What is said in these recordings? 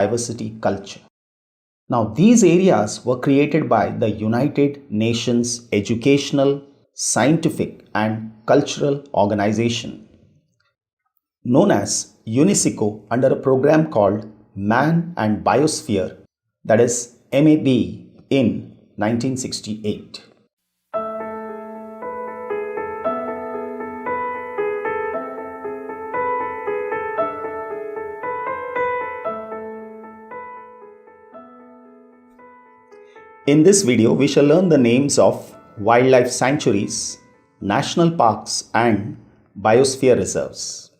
biodiversity culture. Now, these areas were created by the United Nations Educational, Scientific and Cultural Organization, known as UNESCO, under a program called Man and Biosphere, that is MAB, in 1968. In this video, we shall learn the names of wildlife sanctuaries, national parks and biosphere reserves.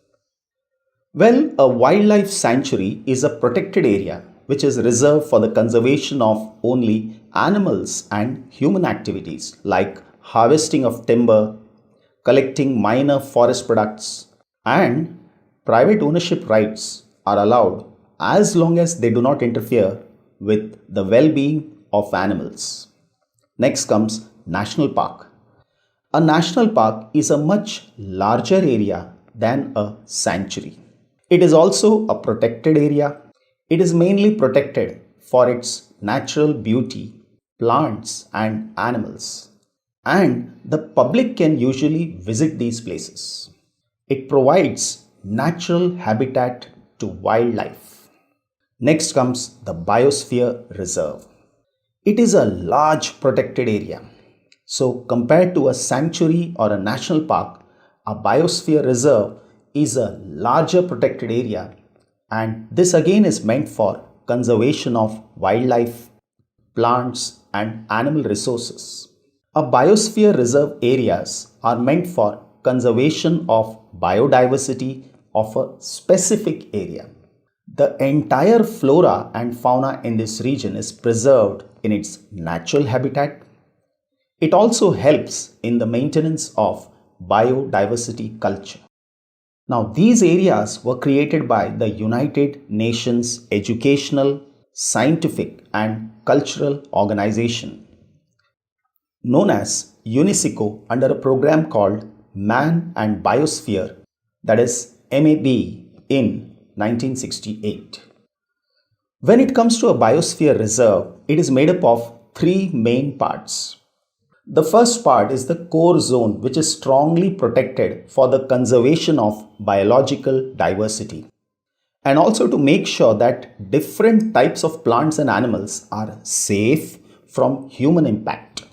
Well, a wildlife sanctuary is a protected area which is reserved for the conservation of only animals and human activities like harvesting of timber, collecting minor forest products, and private ownership rights are allowed as long as they do not interfere with the well-being of animals. Next comes national park. A national park is a much larger area than a sanctuary. It is also a protected area. It is mainly protected for its natural beauty, plants and animals. And the public can usually visit these places. It provides natural habitat to wildlife. Next comes the Biosphere Reserve. It is a large protected area. So compared to a sanctuary or a national park, a biosphere reserve is a larger protected area, and this again is meant for conservation of wildlife, plants and animal resources. A biosphere reserve areas are meant for conservation of biodiversity of a specific area. The entire flora and fauna in this region is preserved in its natural habitat. It also helps in the maintenance of biodiversity culture. Now, these areas were created by the United Nations Educational, Scientific and Cultural Organization, known as UNESCO, under a program called Man and Biosphere, that is MAB, in 1968. When it comes to a biosphere reserve, it is made up of three main parts. The first part is the core zone, which is strongly protected for the conservation of biological diversity and also to make sure that different types of plants and animals are safe from human impact.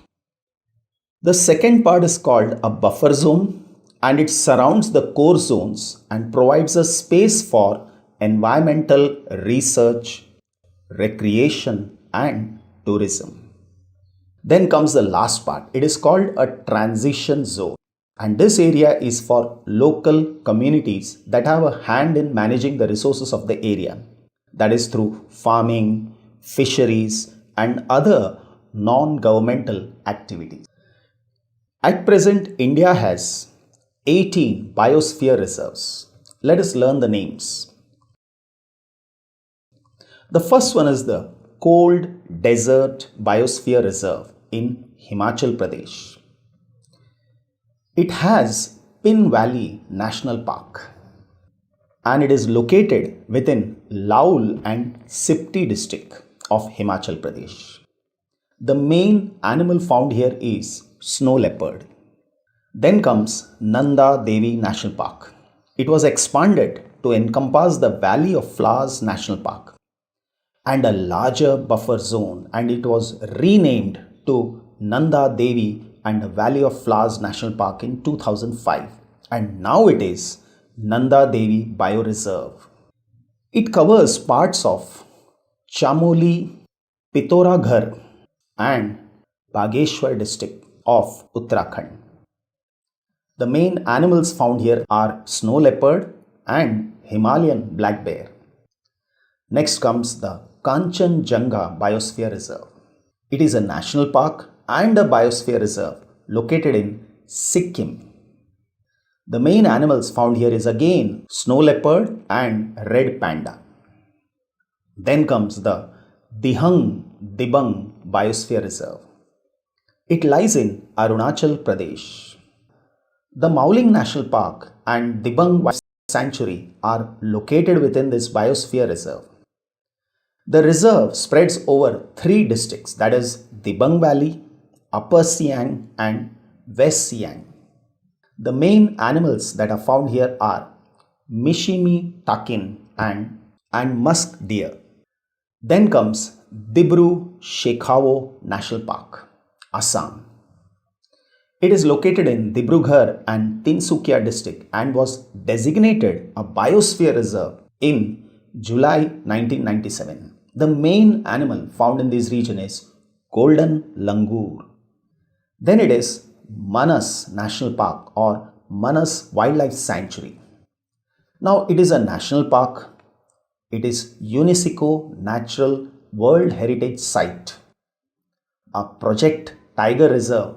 The second part is called a buffer zone, and it surrounds the core zones and provides a space for environmental research, recreation and tourism. Then comes the last part. It is called a transition zone, and this area is for local communities that have a hand in managing the resources of the area, that is through farming, fisheries and other non-governmental activities. At present, India has 18 biosphere reserves. Let us learn the names. The first one is the Cold Desert Biosphere Reserve in Himachal Pradesh. It has Pin Valley National Park and it is located within Laul and Sipti district of Himachal Pradesh. The main animal found here is snow leopard. Then comes Nanda Devi National Park. It was expanded to encompass the Valley of Flowers National Park and a larger buffer zone, and it was renamed to Nanda Devi and Valley of Flowers National Park in 2005, and now it is Nanda Devi Bioreserve. It covers parts of Chamoli, Pithoragarh and Bageshwar district of Uttarakhand. The main animals found here are snow leopard and Himalayan black bear. Next comes the Kanchenjunga Biosphere Reserve. It is a national park and a biosphere reserve located in Sikkim. The main animals found here is again snow leopard and red panda. Then comes the Dihang Dibang Biosphere Reserve. It lies in Arunachal Pradesh. The Mauling National Park and Dibang Sanctuary are located within this biosphere reserve. The reserve spreads over three districts, that is Dibang Valley, Upper Siang and West Siang. The main animals that are found here are Mishimi takin and musk deer. Then comes Dibru Shekhao National Park, Assam. It is located in Dibrugarh and Tinsukia district and was designated a Biosphere Reserve in July 1997. The main animal found in this region is golden langur. Then it is Manas National Park or Manas Wildlife Sanctuary. Now it is a national park. It is UNESCO Natural World Heritage Site, a Project Tiger Reserve,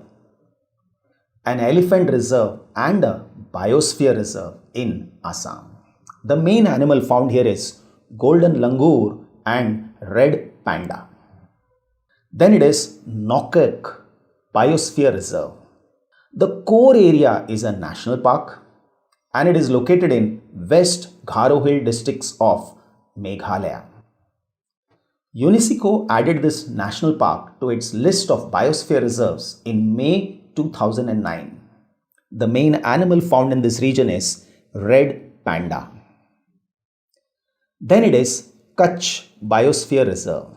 an Elephant Reserve and a Biosphere Reserve in Assam. The main animal found here is golden langur and red panda. Then it is Nokek Biosphere Reserve. The core area is a national park and it is located in West Garo Hill districts of Meghalaya. UNESCO added this national park to its list of biosphere reserves in May 2009. The main animal found in this region is red panda. Then it is Kutch Biosphere Reserve.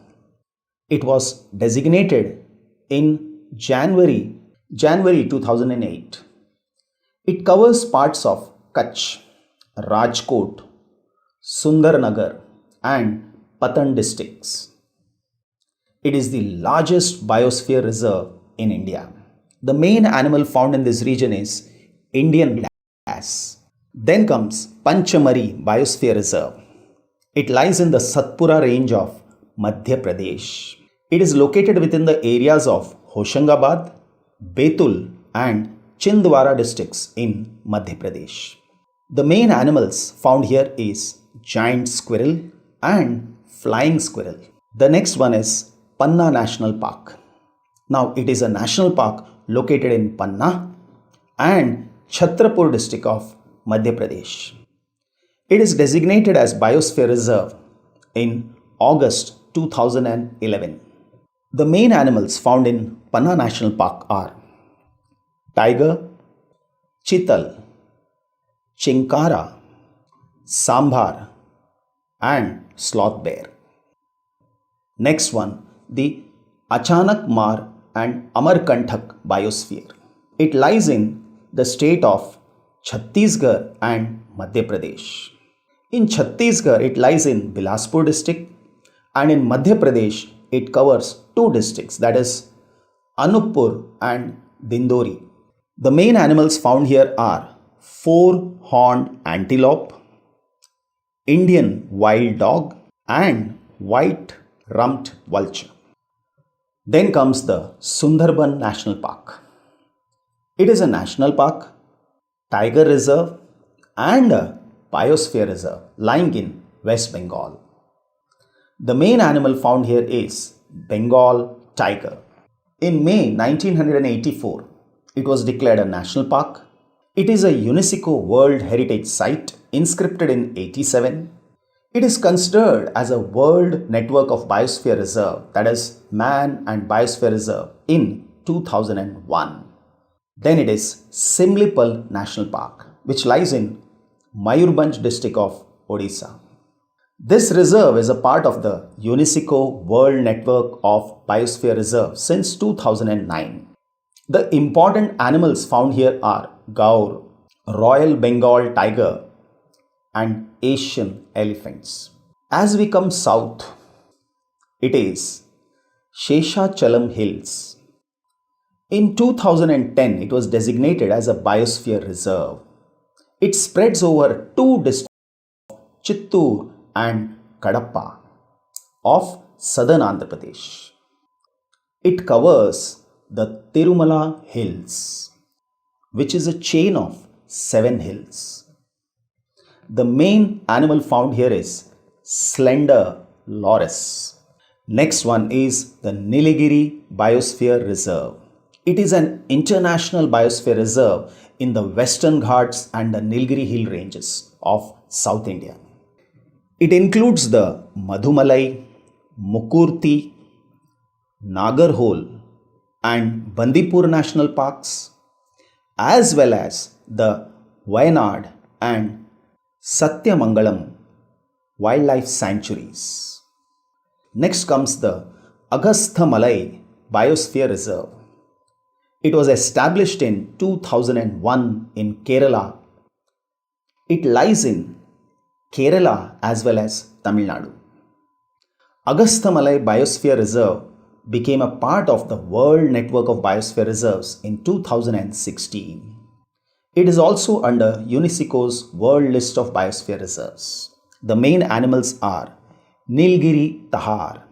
It was designated in January 2008. It covers parts of Kutch, Rajkot, Sundarnagar and Patan districts. It is the largest biosphere reserve in India. The main animal found in this region is Indian bass. Then comes Panchamari Biosphere Reserve. It lies in the Satpura range of Madhya Pradesh. It is located within the areas of Hoshangabad, Betul and Chindwara districts in Madhya Pradesh. The main animals found here is giant squirrel and flying squirrel. The next one is Panna National Park. Now it is a national park located in Panna and Chhatrapur district of Madhya Pradesh. It is designated as Biosphere Reserve in August 2011. The main animals found in Panna National Park are tiger, chital, chinkara, sambar and sloth bear. Next one, the Achanak Mar and Amarkanthak Biosphere. It lies in the state of Chhattisgarh and Madhya Pradesh. In Chhattisgarh, it lies in Bilaspur district and in Madhya Pradesh, it covers two districts, that is Anuppur and Dindori. The main animals found here are four-horned antelope, Indian wild dog and white-rumped vulture. Then comes the Sundarban National Park. It is a national park, tiger reserve and a biosphere reserve lying in West Bengal. The main animal found here is Bengal tiger. In May 1984, it was declared a national park. It is a UNESCO World Heritage Site inscribed in 87. It is considered as a World Network of Biosphere Reserve, that is Man and Biosphere Reserve in 2001. Then it is Simlipal National Park, which lies in Mayurbhanj district of Odisha. This reserve is a part of the UNESCO World Network of Biosphere Reserve since 2009. The important animals found here are gaur, Royal Bengal tiger and Asian elephants. As we come south, it is Sheshachalam Hills. In 2010, it was designated as a Biosphere Reserve. It spreads over two districts, Chittoor and Kadapa of southern Andhra Pradesh. It covers the Tirumala Hills, which is a chain of 7 hills. The main animal found here is slender loris. Next one is the Nilgiri Biosphere Reserve. It is an international biosphere reserve in the Western Ghats and the Nilgiri Hill ranges of South India. It includes the Madhumalai, Mukurti, Nagarhole, and Bandipur National Parks, as well as the Wayanad and Satyamangalam wildlife sanctuaries. Next comes the Agasthamalai Biosphere Reserve. It was established in 2001 in Kerala. It lies in Kerala as well as Tamil Nadu. Agasthamalai Biosphere Reserve became a part of the World Network of Biosphere Reserves in 2016. It is also under UNESCO's World List of Biosphere Reserves. The main animals are Nilgiri tahar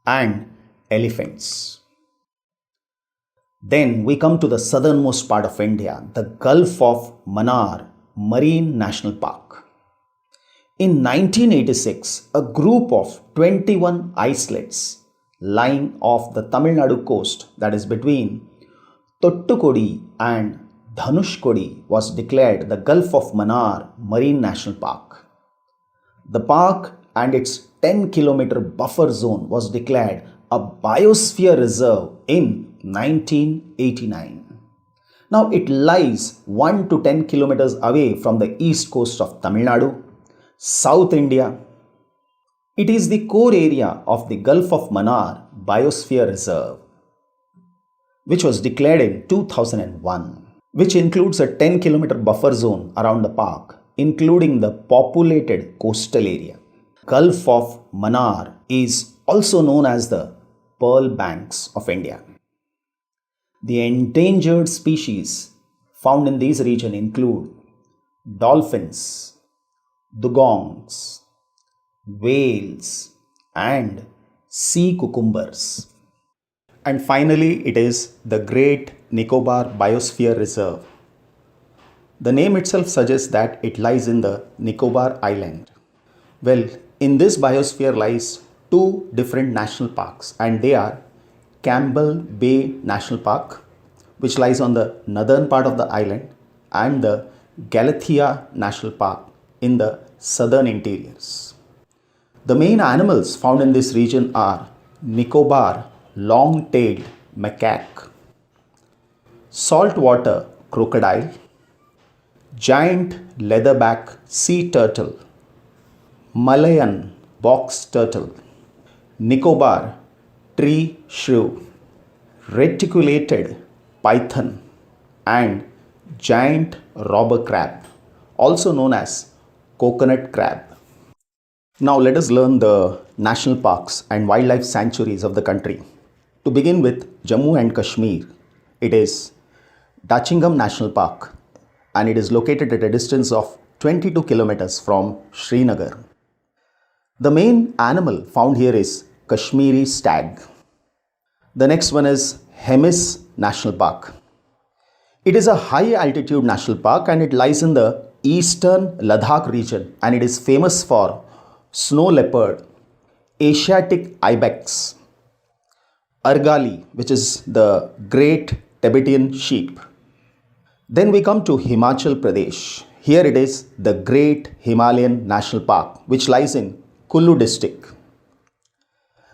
and elephants. Then we come to the southernmost part of India, the Gulf of Mannar Marine National Park. In 1986, a group of 21 islets lying off the Tamil Nadu coast, that is between Thottukudi and Dhanushkodi, was declared the Gulf of Mannar Marine National Park. The park and its 10-kilometer buffer zone was declared a Biosphere Reserve in 1989. Now it lies 1 to 10 kilometers away from the east coast of Tamil Nadu, South India. It is the core area of the Gulf of Mannar Biosphere Reserve, which was declared in 2001, which includes a 10-kilometer buffer zone around the park, including the populated coastal area. Gulf of Mannar is also known as the Pearl Banks of India. The endangered species found in these regions include dolphins, dugongs, whales, and sea cucumbers. And finally, it is the Great Nicobar Biosphere Reserve. The name itself suggests that it lies in the Nicobar Island. Well, in this biosphere lies two different national parks, and they are Campbell Bay National Park, which lies on the northern part of the island, and the Galathea National Park in the southern interiors. The main animals found in this region are Nicobar long-tailed macaque, saltwater crocodile, giant leatherback sea turtle, Malayan box turtle, Nicobar tree shrew, reticulated python, and giant robber crab, also known as coconut crab. Now let us learn the national parks and wildlife sanctuaries of the country. To begin with, Jammu and Kashmir, it is Dachingam National Park, and it is located at a distance of 22 kilometers from Srinagar. The main animal found here is Kashmiri stag. The next one is Hemis National Park. It is a high altitude national park and it lies in the eastern Ladakh region, and it is famous for snow leopard, Asiatic ibex, Argali, which is the great Tibetan sheep. Then we come to Himachal Pradesh. Here it is the Great Himalayan National Park, which lies in Kullu district.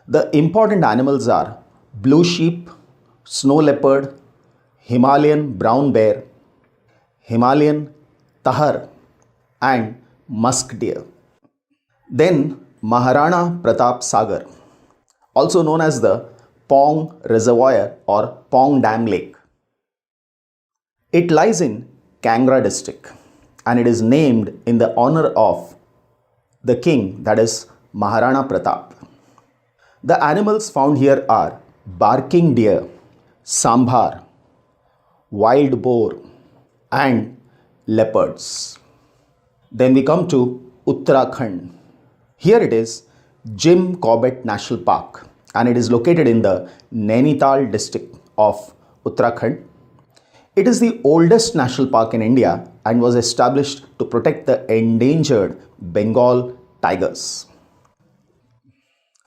The important animals are blue sheep, snow leopard, Himalayan brown bear, Himalayan tahar, and musk deer. Then Maharana Pratap Sagar, also known as the Pong Reservoir or Pong Dam Lake. It lies in Kangra district and it is named in the honor of the king, that is Maharana Pratap. The animals found here are barking deer, sambar, wild boar, and leopards. Then we come to Uttarakhand. Here it is Jim Corbett National Park and it is located in the Nainital district of Uttarakhand. It is the oldest national park in India and was established to protect the endangered Bengal tigers.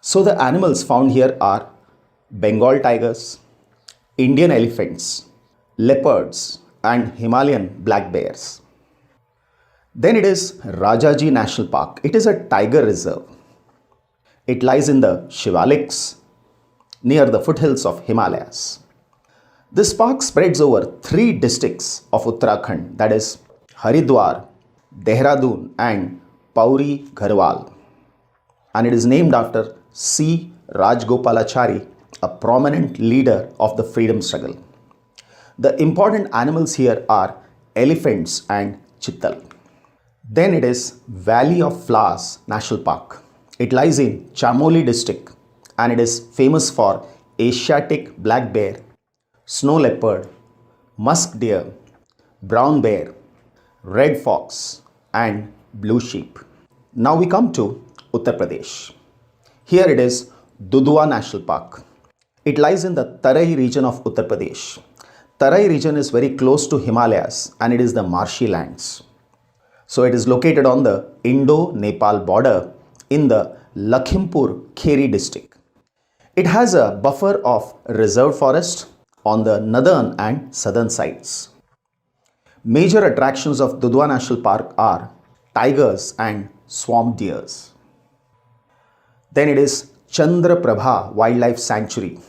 So the animals found here are Bengal tigers, Indian elephants, leopards, and Himalayan black bears. Then it is Rajaji National Park. It is a tiger reserve. It lies in the Shivaliks near the foothills of Himalayas. This park spreads over three districts of Uttarakhand, that is Haridwar, Dehradun and Pauri Garhwal, and it is named after C. Rajgopalachari, a prominent leader of the freedom struggle. The important animals here are elephants and chital. Then it is Valley of Flowers National Park. It lies in Chamoli district and it is famous for Asiatic black bear, snow leopard, musk deer, brown bear, red fox and blue sheep. Now we come to Uttar Pradesh. Here it is Dudhwa National Park. It lies in the Tarai region of Uttar Pradesh. Tarai region is very close to Himalayas and it is the marshy lands. So it is located on the Indo-Nepal border in the Lakhimpur Kheri district. It has a buffer of reserved forest on the northern and southern sides. Major attractions of Dudhwa National Park are tigers and swamp deers. Then it is Chandraprabha Wildlife Sanctuary.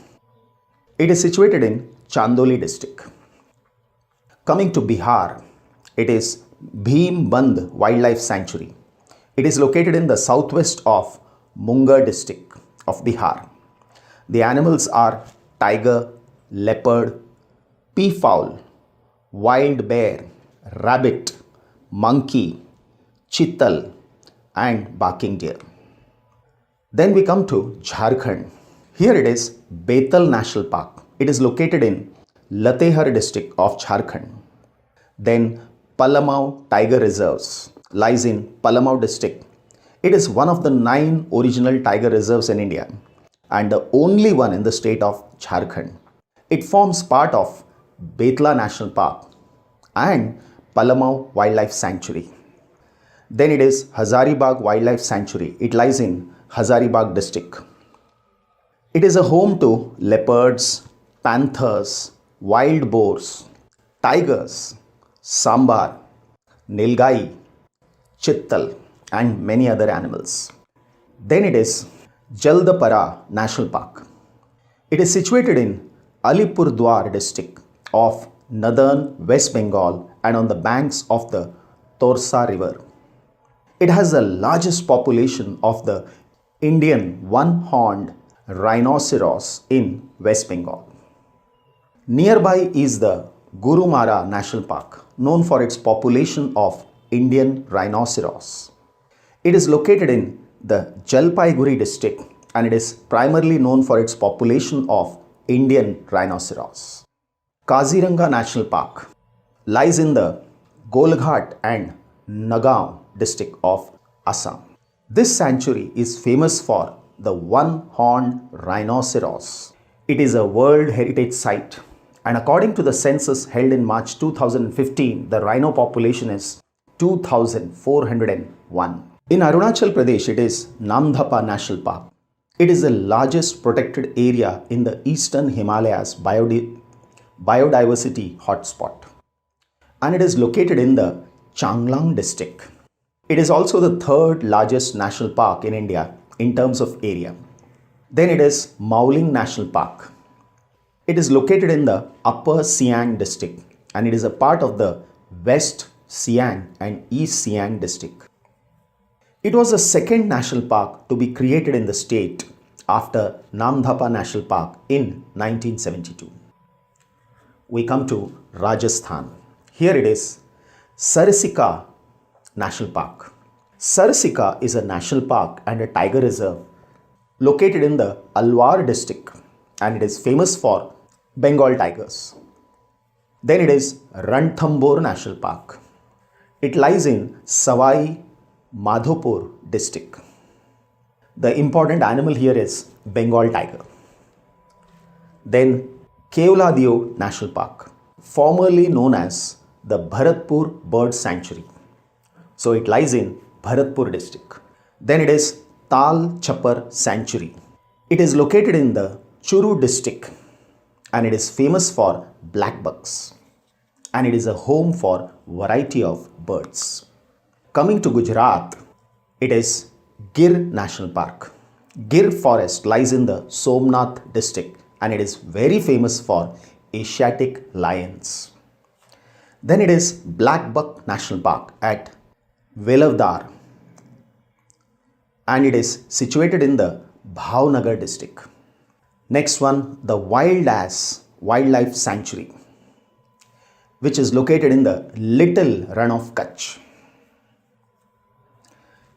It is situated in Chandoli district. Coming to Bihar, it is Bhimband Wildlife Sanctuary. It is located in the southwest of Munger district of Bihar. The animals are tiger, leopard, peafowl, wild bear, rabbit, monkey, chital and barking deer. Then we come to Jharkhand. Here it is Betal National Park. It is located in Latehar district of Jharkhand. Then Palamau Tiger Reserves lies in Palamau district. It is one of the 9 original tiger reserves in India and the only one in the state of Jharkhand. It forms part of Betla National Park and Palamau Wildlife Sanctuary. Then it is Hazaribagh Wildlife Sanctuary. It lies in Hazaribagh district. It is a home to leopards, panthers, wild boars, tigers, sambar, nilgai, chittal and many other animals. Then it is Jaldapara National Park. It is situated in Alipurdwar district of northern West Bengal and on the banks of the Torsa river. It has the largest population of the Indian one-horned rhinoceros in West Bengal. Nearby is the Gurumara National Park, known for its population of Indian rhinoceros. It is located in the Jalpaiguri district and it is primarily known for its population of Indian rhinoceros. Kaziranga National Park lies in the Golghat and Nagaon district of Assam. This sanctuary is famous for the one-horned rhinoceros. It is a World Heritage Site and according to the census held in March 2015, the rhino population is 2,401. In Arunachal Pradesh, it is Namdapa National Park. It is the largest protected area in the eastern Himalayas biodiversity hotspot and it is located in the Changlang district. It is also the third largest national park in India in terms of area. Then it is Mauling National Park. It is located in the Upper Siang district and it is a part of the West Siang and East Siang district. It was the second national park to be created in the state after Namdapa National Park in 1972. We come to Rajasthan. Here it is Sarsika National Park. Sarsika is a national park and a tiger reserve located in the Alwar district and it is famous for Bengal tigers. Then it is Ranthambore National Park. It lies in Savai Madhopur district. The important animal here is Bengal tiger. Then Keoladio National Park, formerly known as the Bharatpur Bird Sanctuary. So it lies in Bharatpur district. Then it is Tal Chapar Sanctuary. It is located in the Churu district and it is famous for black bucks and it is a home for variety of birds. Coming to Gujarat, it is Gir National Park. Gir forest lies in the Somnath district and it is very famous for Asiatic lions. Then it is Black Buck National Park at Velavdar and it is situated in the Bhavnagar district. Next one, the Wild Ass Wildlife Sanctuary, which is located in the Little Run of Kutch.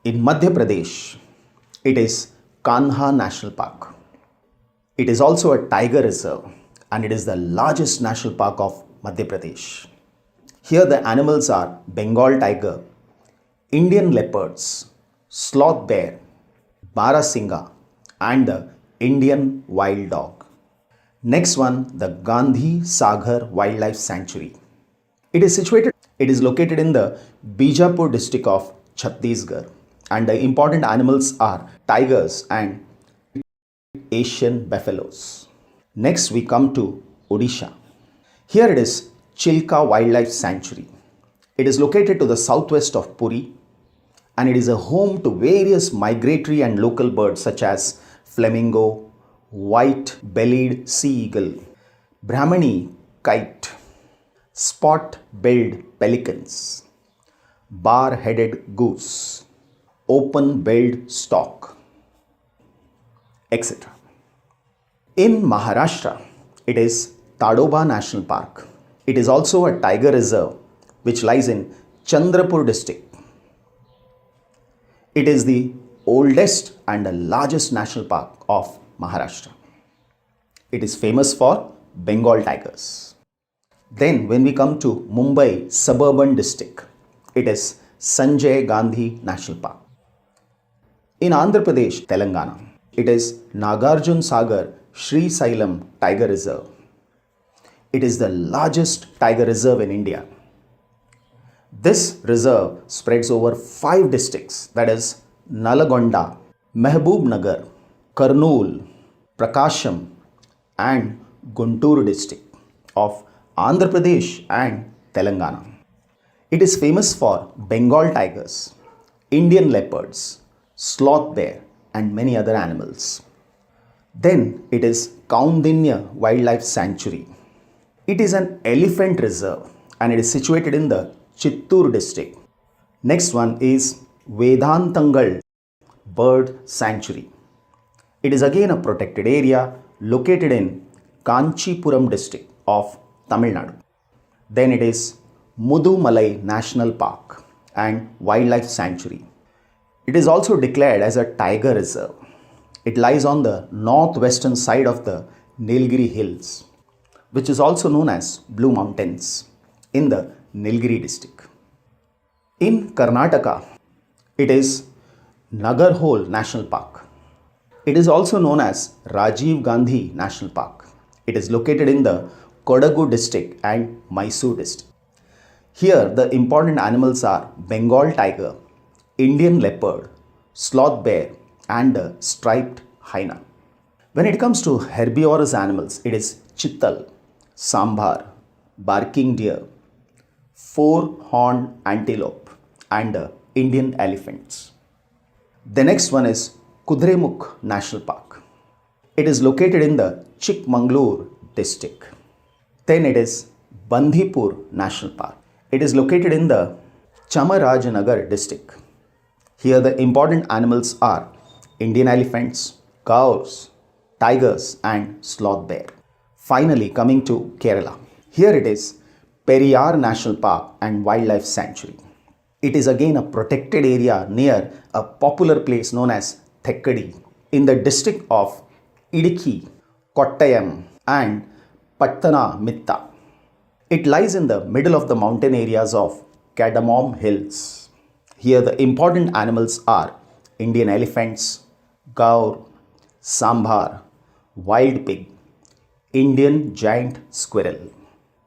In Madhya Pradesh, it is Kanha National Park. It is also a tiger reserve and it is the largest national park of Madhya Pradesh. Here the animals are Bengal tiger, Indian leopards, sloth bear, Barasingha and the Indian wild dog. Next one, the Gandhi Sagar Wildlife Sanctuary. It is located in the Bijapur district of Chhattisgarh and the important animals are tigers and Asian buffaloes. Next we come to Odisha. Here it is Chilka Wildlife Sanctuary. It is located to the southwest of Puri and it is a home to various migratory and local birds such as flamingo, white-bellied sea eagle, Brahmani kite, spot-billed pelicans, bar-headed goose, open-billed stork, etc. In Maharashtra, it is Tadoba National Park. It is also a tiger reserve which lies in Chandrapur district. It is the oldest and the largest national park of Maharashtra. It is famous for Bengal tigers. Then when we come to Mumbai suburban district, it is Sanjay Gandhi National Park. In Andhra Pradesh, Telangana, it is Nagarjun Sagar Sri Sailam Tiger Reserve. It is the largest tiger reserve in India. This reserve spreads over 5 districts, that is Nalagonda, Mehboob Kurnool, Prakasham and Guntur district of Andhra Pradesh and Telangana. It is famous for Bengal tigers, Indian leopards, sloth bear and many other animals. Then it is Kaundinya Wildlife Sanctuary. It is an elephant reserve and it is situated in the Chittoor district. Next one is Vedantangal Bird Sanctuary. It is again a protected area located in Kanchipuram district of Tamil Nadu. Then it is Mudumalai National Park and Wildlife Sanctuary. It is also declared as a tiger reserve. It lies on the northwestern side of the Nilgiri Hills, which is also known as Blue Mountains in the Nilgiri district. In Karnataka, it is Nagarhole National Park. It is also known as Rajiv Gandhi National Park. It is located in the Kodagu district and Mysore district. Here the important animals are Bengal tiger, Indian leopard, sloth bear and the striped hyena. When it comes to herbivorous animals, it is Chittal, Sambar, barking deer, four-horned antelope and the Indian elephants. The next one is Kudremukh National Park. It is located in the Chikmagalur district. Then it is Bandipur National Park. It is located in the Chamarajanagar district. Here the important animals are Indian elephants, cows, tigers and sloth bear. Finally coming to Kerala. Here it is Periyar National Park and Wildlife Sanctuary. It is again a protected area near a popular place known as Thekkady in the district of Idukki, Kottayam and Pattanamitta. It lies in the middle of the mountain areas of Cardamom Hills. Here the important animals are Indian elephants, gaur, sambar, wild pig, Indian giant squirrel.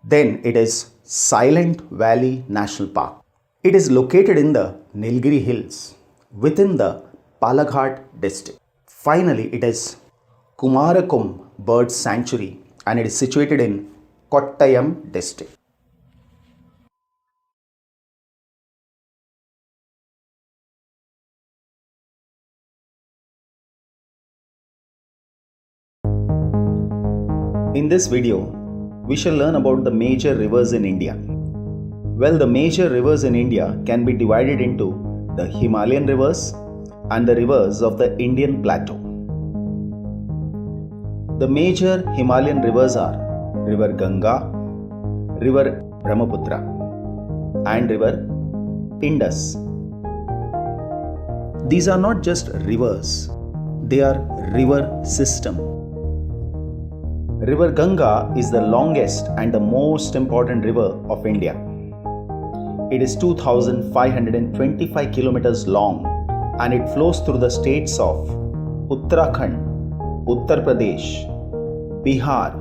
Then it is Silent Valley National Park. It is located in the Nilgiri Hills within the Palaghat district. Finally, it is Kumarakum Bird Sanctuary and it is situated in Kottayam district. In this video, we shall learn about the major rivers in India. Well, the major rivers in India can be divided into the Himalayan rivers and the rivers of the Indian plateau. The major Himalayan rivers are River Ganga, River Brahmaputra, and River Indus. These are not just rivers, they are river system. River Ganga is the longest and the most important river of India. It is 2,525 kilometers long and it flows through the states of Uttarakhand, Uttar Pradesh, Bihar,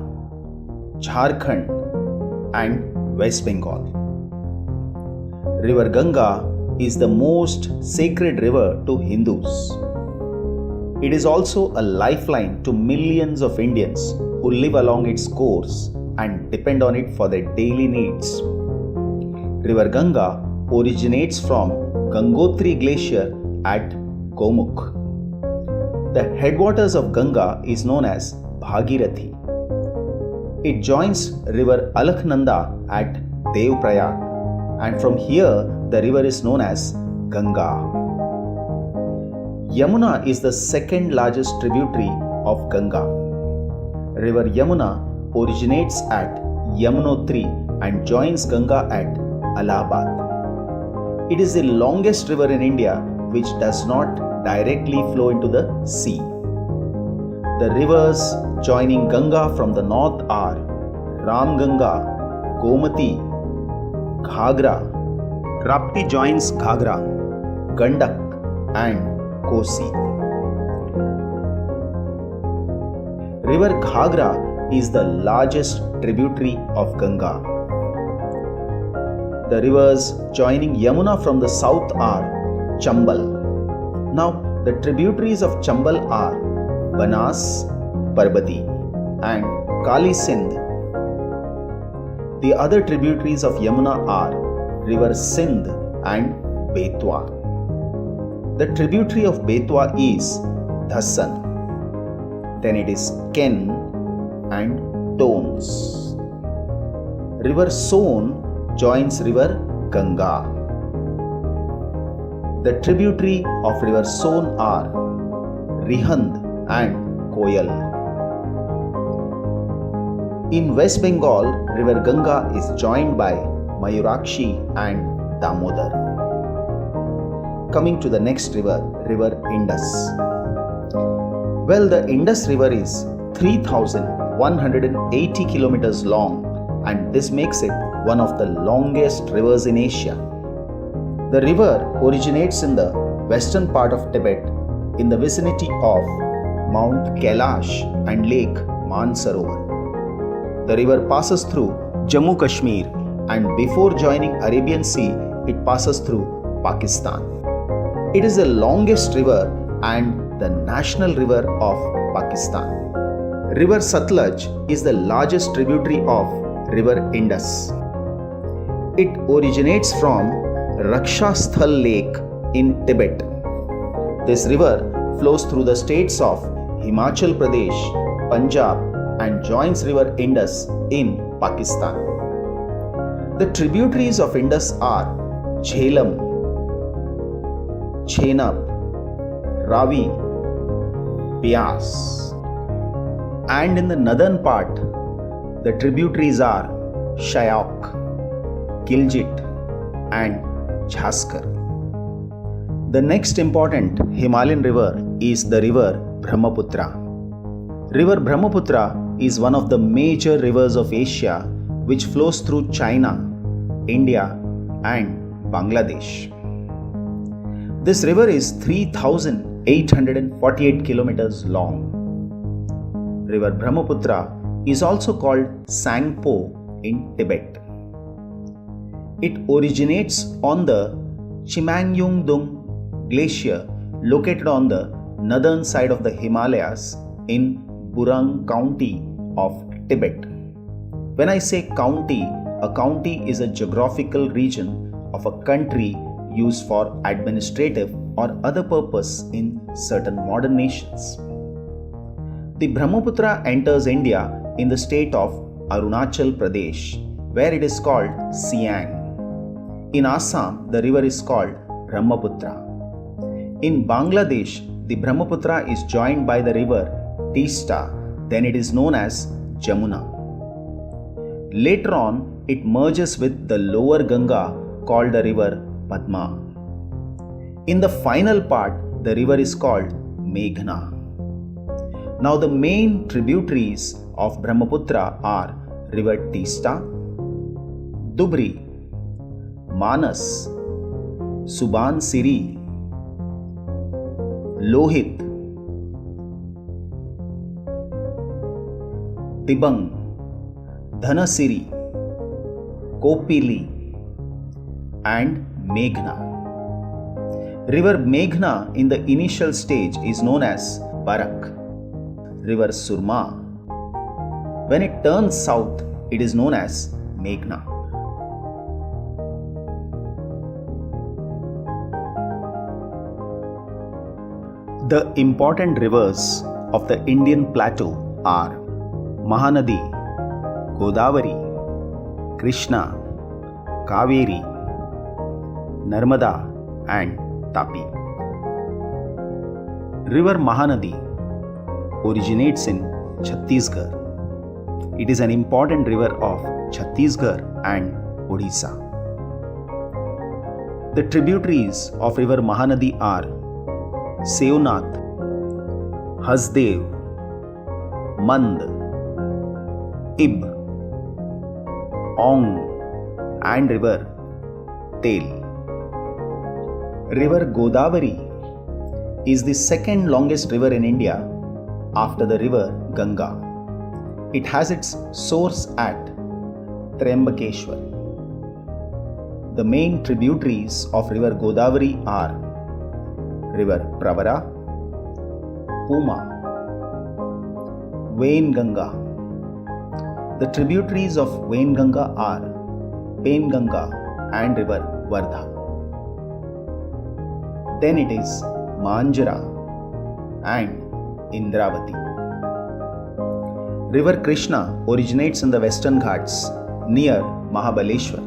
Jharkhand, and West Bengal. River Ganga is the most sacred river to Hindus. It is also a lifeline to millions of Indians who live along its course and depend on it for their daily needs. River Ganga originates from Gangotri Glacier at Gomukh. The headwaters of Ganga is known as Bhagirathi. It joins River Alaknanda at Devprayag, and from here the river is known as Ganga. Yamuna is the second largest tributary of Ganga. River Yamuna originates at Yamunotri and joins Ganga at Allahabad. It is the longest river in India which does not directly flow into the sea. The rivers joining Ganga from the north are Ram Ganga, Gomati, Ghagra. Rapti joins Ghagra, Gandak, and Kosi. River Ghagra is the largest tributary of Ganga. The rivers joining Yamuna from the south are Chambal. Now, the tributaries of Chambal are Banas, Parbati, and Kali Sindh. The other tributaries of Yamuna are River Sindh and Betwa. The tributary of Betwa is Dhassan. Then it is Ken and Tons. River Son joins River Ganga. The tributary of River Son are Rihand and Koyal. In West Bengal, River Ganga is joined by Mayurakshi and Damodar. Coming to the next river, River Indus. Well, the Indus River is 3,180 kilometers long and this makes it one of the longest rivers in Asia. The river originates in the western part of Tibet in the vicinity of Mount Kailash and Lake Mansarovar. The river passes through Jammu Kashmir and before joining Arabian Sea, it passes through Pakistan. It is the longest river and the national river of Pakistan. River Satluj is the largest tributary of River Indus. It originates from Rakshasthal Lake in Tibet. This river flows through the states of Himachal Pradesh, Punjab, and joins River Indus in Pakistan. The tributaries of Indus are Jhelum, Chenab, Ravi, Beas. And in the northern part, the tributaries are Shyok, Gilgit, and Jhaskar. The next important Himalayan river is the river Brahmaputra. River Brahmaputra is one of the major rivers of Asia which flows through China, India, and Bangladesh. This river is 3,848 kilometers long. River Brahmaputra is also called Sangpo in Tibet. It originates on the Chimangyongdung Glacier located on the northern side of the Himalayas in Burang County of Tibet. When I say county, a county is a geographical region of a country used for administrative or other purpose in certain modern nations. The Brahmaputra enters India in the state of Arunachal Pradesh, where it is called Siang. In Assam, the river is called Brahmaputra. In Bangladesh, the Brahmaputra is joined by the river Teesta, then it is known as Jamuna. Later on, it merges with the lower Ganga called the river Padma. In the final part, the river is called Meghna. Now the main tributaries of Brahmaputra are river Teesta, Dubri, Manas, Subansiri, Lohit, Tibang, Dhanasiri, Kopili and Meghna. River Meghna in the initial stage is known as Barak. River Surma. When it turns south, it is known as Meghna. The important rivers of the Indian plateau are Mahanadi, Godavari, Krishna, Kaveri, Narmada and Tapi. River Mahanadi originates in Chhattisgarh. It is an important river of Chhattisgarh and Odisha. The tributaries of river Mahanadi are Seonath, Hasdev, Mand, Ib, Ong and river Tel. River Godavari is the second longest river in India after the river Ganga. It has its source at Triambakeshwar. The main tributaries of river Godavari are river Pravara, Puma, Wainganga. The tributaries of Wainganga are Penganga and river Vardha. Then it is Manjara and Indravati. River Krishna originates in the Western Ghats near Mahabaleshwar.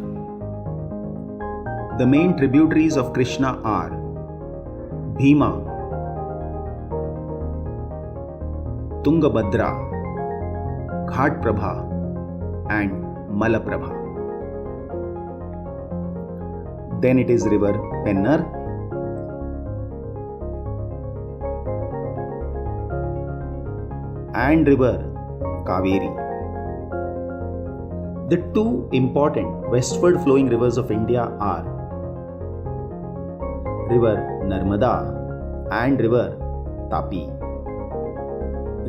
The main tributaries of Krishna are Bhima, Tungabhadra, Ghatprabha and Malaprabha. Then it is river Pennar, and river Kaveri. The two important westward flowing rivers of India are river Narmada and river Tapi.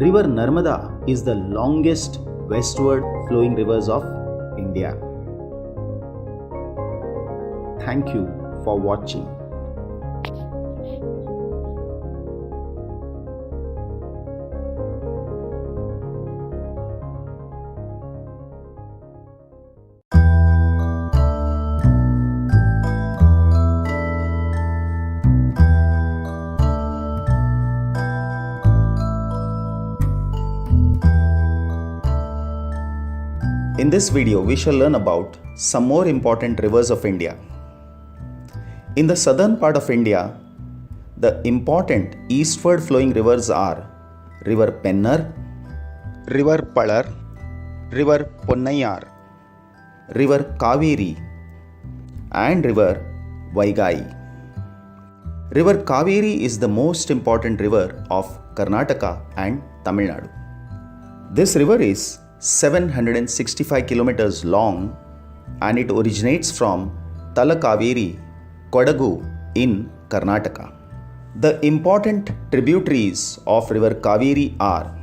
River Narmada is the longest westward flowing rivers of India. Thank you for watching. In this video, we shall learn about some more important rivers of India. In the southern part of India, the important eastward flowing rivers are river Pennar, river Palar, river Ponnayar, river Kaveri and river Vaigai. River Kaveri is the most important river of Karnataka and Tamil Nadu. This river is 765 kilometers long and it originates from Talakaveri, Kodagu in Karnataka. The important tributaries of river Kaveri are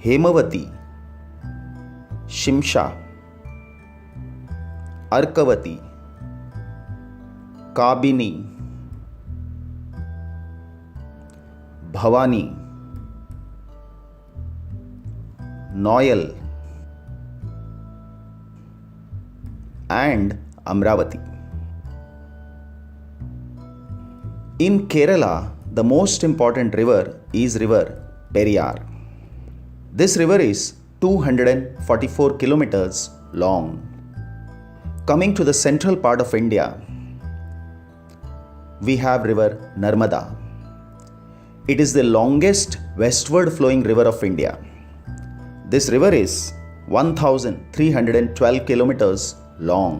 Hemavati, Shimsha, Arkavati, Kabini, Bhavani, Noyal and Amravati. In Kerala, the most important river is river Periyar. This river is 244 kilometers long. Coming to the central part of India, we have river Narmada. It is the longest westward flowing river of India. This river is 1312 kilometers long.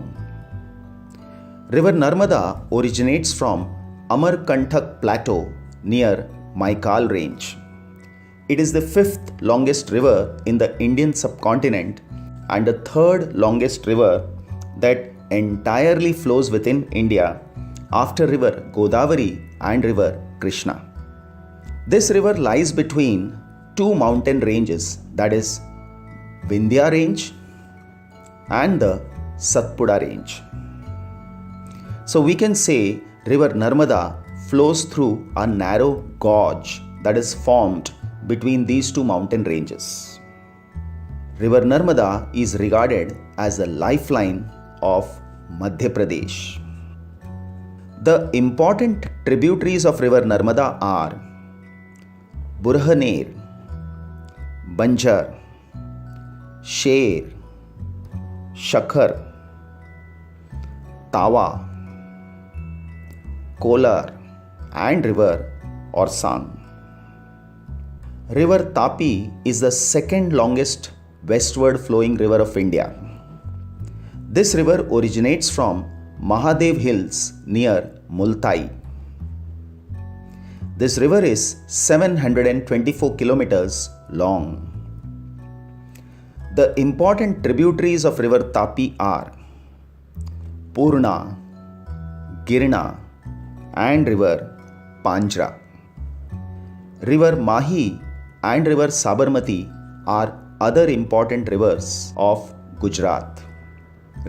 River Narmada originates from Amarkantak Plateau near Maikal Range. It is the fifth longest river in the Indian subcontinent and the third longest river that entirely flows within India after river Godavari and river Krishna. This river lies between two mountain ranges, that is Vindhya range and the Satpura range. So we can say river Narmada flows through a narrow gorge that is formed between these two mountain ranges. River Narmada is regarded as the lifeline of Madhya Pradesh. The important tributaries of river Narmada are Burhaner, Banjar, Sher, Shakhar, Tawa, Kolar and river Orsang. River Tapi is the second longest westward flowing river of India. This river originates from Mahadev Hills near Multai. This river is 724 kilometers long. The important tributaries of river Tapi are Purna, Girna and river Panjra. River Mahi and river Sabarmati are other important rivers of Gujarat.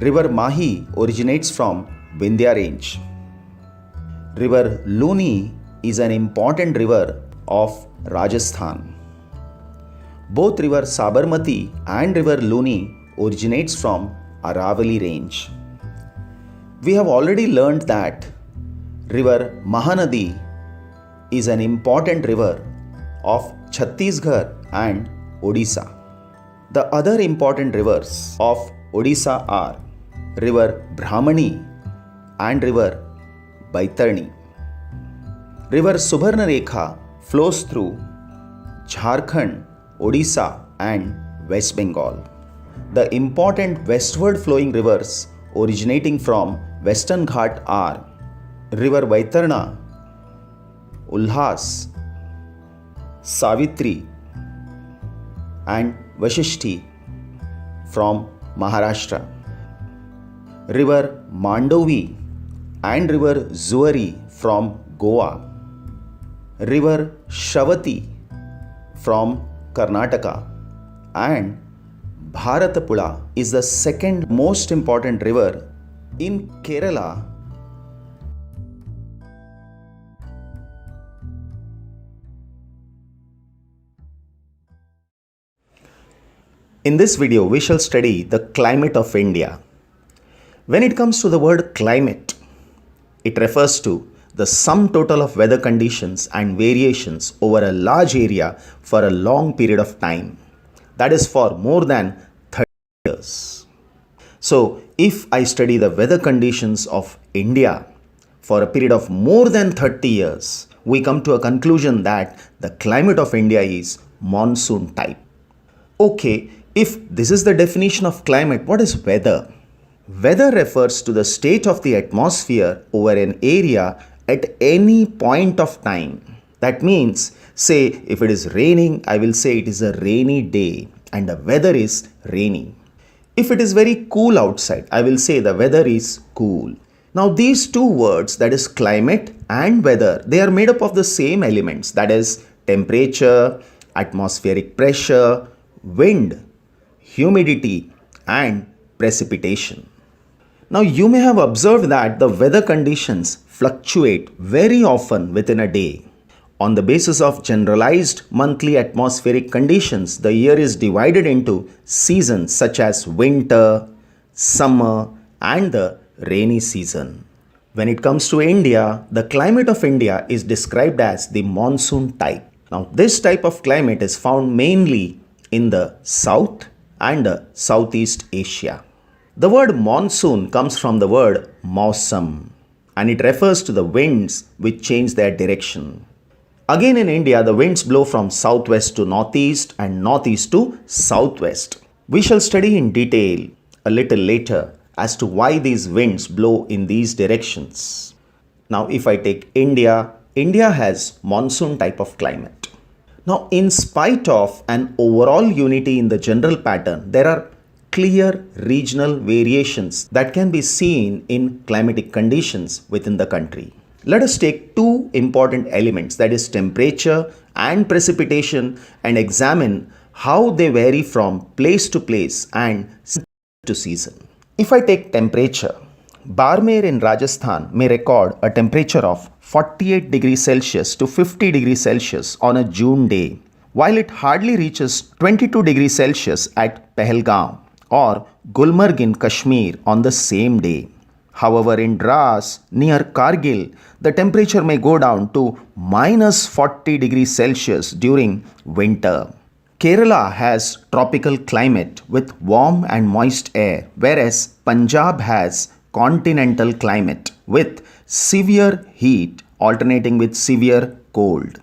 River Mahi originates from Vindhya range. River Luni is an important river of Rajasthan. Both river Sabarmati and river Luni originates from Aravalli range. We have already learned that river Mahanadi is an important river of Chhattisgarh and Odisha. The other important rivers of Odisha are river Brahmani and river Baitarni. River Subarnarekha flows through Jharkhand, Odisha and West Bengal. The important westward flowing rivers originating from Western Ghat are river Vaitarna, Ulhas, Savitri and Vashishti from Maharashtra. River Mandovi and river Zuari from Goa. River Shravati from Karnataka and Bharatapuzha is the second most important river in Kerala. In this video, we shall study the climate of India. When it comes to the word climate, it refers to the sum total of weather conditions and variations over a large area for a long period of time. That is for more than 30 years. So, if I study the weather conditions of India for a period of more than 30 years, we come to a conclusion that the climate of India is monsoon type. Okay, if this is the definition of climate, what is weather? Weather refers to the state of the atmosphere over an area at any point of time. That means, say if it is raining, I will say it is a rainy day and the weather is rainy. If it is very cool outside, I will say the weather is cool. Now these two words, that is climate and weather, they are made up of the same elements, that is temperature, atmospheric pressure, wind, humidity and precipitation. Now you may have observed that the weather conditions fluctuate very often within a day. On the basis of generalized monthly atmospheric conditions, the year is divided into seasons such as winter, summer and the rainy season. When it comes to India, the climate of India is described as the monsoon type. Now this type of climate is found mainly in the South and Southeast Asia. The word monsoon comes from the word mausam, and it refers to the winds which change their direction. Again in India, the winds blow from southwest to northeast and northeast to southwest. We shall study in detail a little later as to why these winds blow in these directions. Now, if I take India, India has monsoon type of climate. Now, in spite of an overall unity in the general pattern, there are clear regional variations that can be seen in climatic conditions within the country. Let us take two important elements, that is temperature and precipitation, and examine how they vary from place to place and season to season. If I take temperature, Barmer in Rajasthan may record a temperature of 48 degrees Celsius to 50 degrees Celsius on a June day, while it hardly reaches 22 degrees Celsius at Pahalgam or Gulmarg in Kashmir on the same day. However, in Dras near Kargil, the temperature may go down to minus 40 degrees Celsius during winter. Kerala has tropical climate with warm and moist air, whereas Punjab has continental climate with severe heat alternating with severe cold.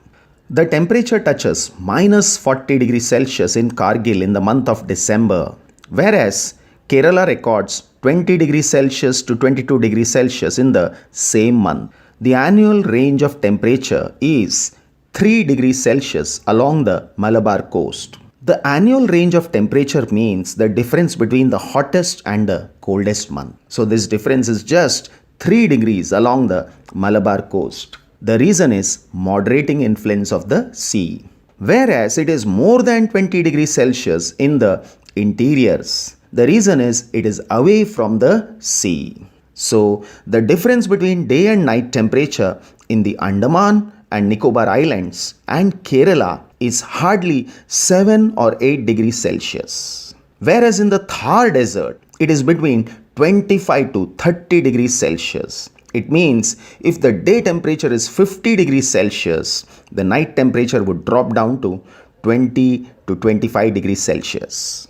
The temperature touches minus 40 degrees Celsius in Kargil in the month of December, whereas Kerala records 20 degrees Celsius to 22 degrees Celsius in the same month. The annual range of temperature is 3 degrees Celsius along the Malabar coast. The annual range of temperature means the difference between the hottest and the coldest month. So this difference is just 3 degrees along the Malabar coast. The reason is moderating influence of the sea, whereas it is more than 20 degrees Celsius in the interiors. The reason is it is away from the sea. So the difference between day and night temperature in the Andaman and Nicobar Islands and Kerala is hardly 7 or 8 degrees Celsius. Whereas in the Thar desert, it is between 25 to 30 degrees Celsius. It means if the day temperature is 50 degrees Celsius, the night temperature would drop down to 20 to 25 degrees Celsius.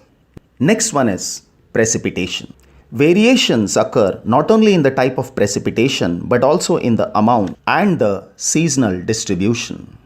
Next one is precipitation. Variations occur not only in the type of precipitation but also in the amount and the seasonal distribution.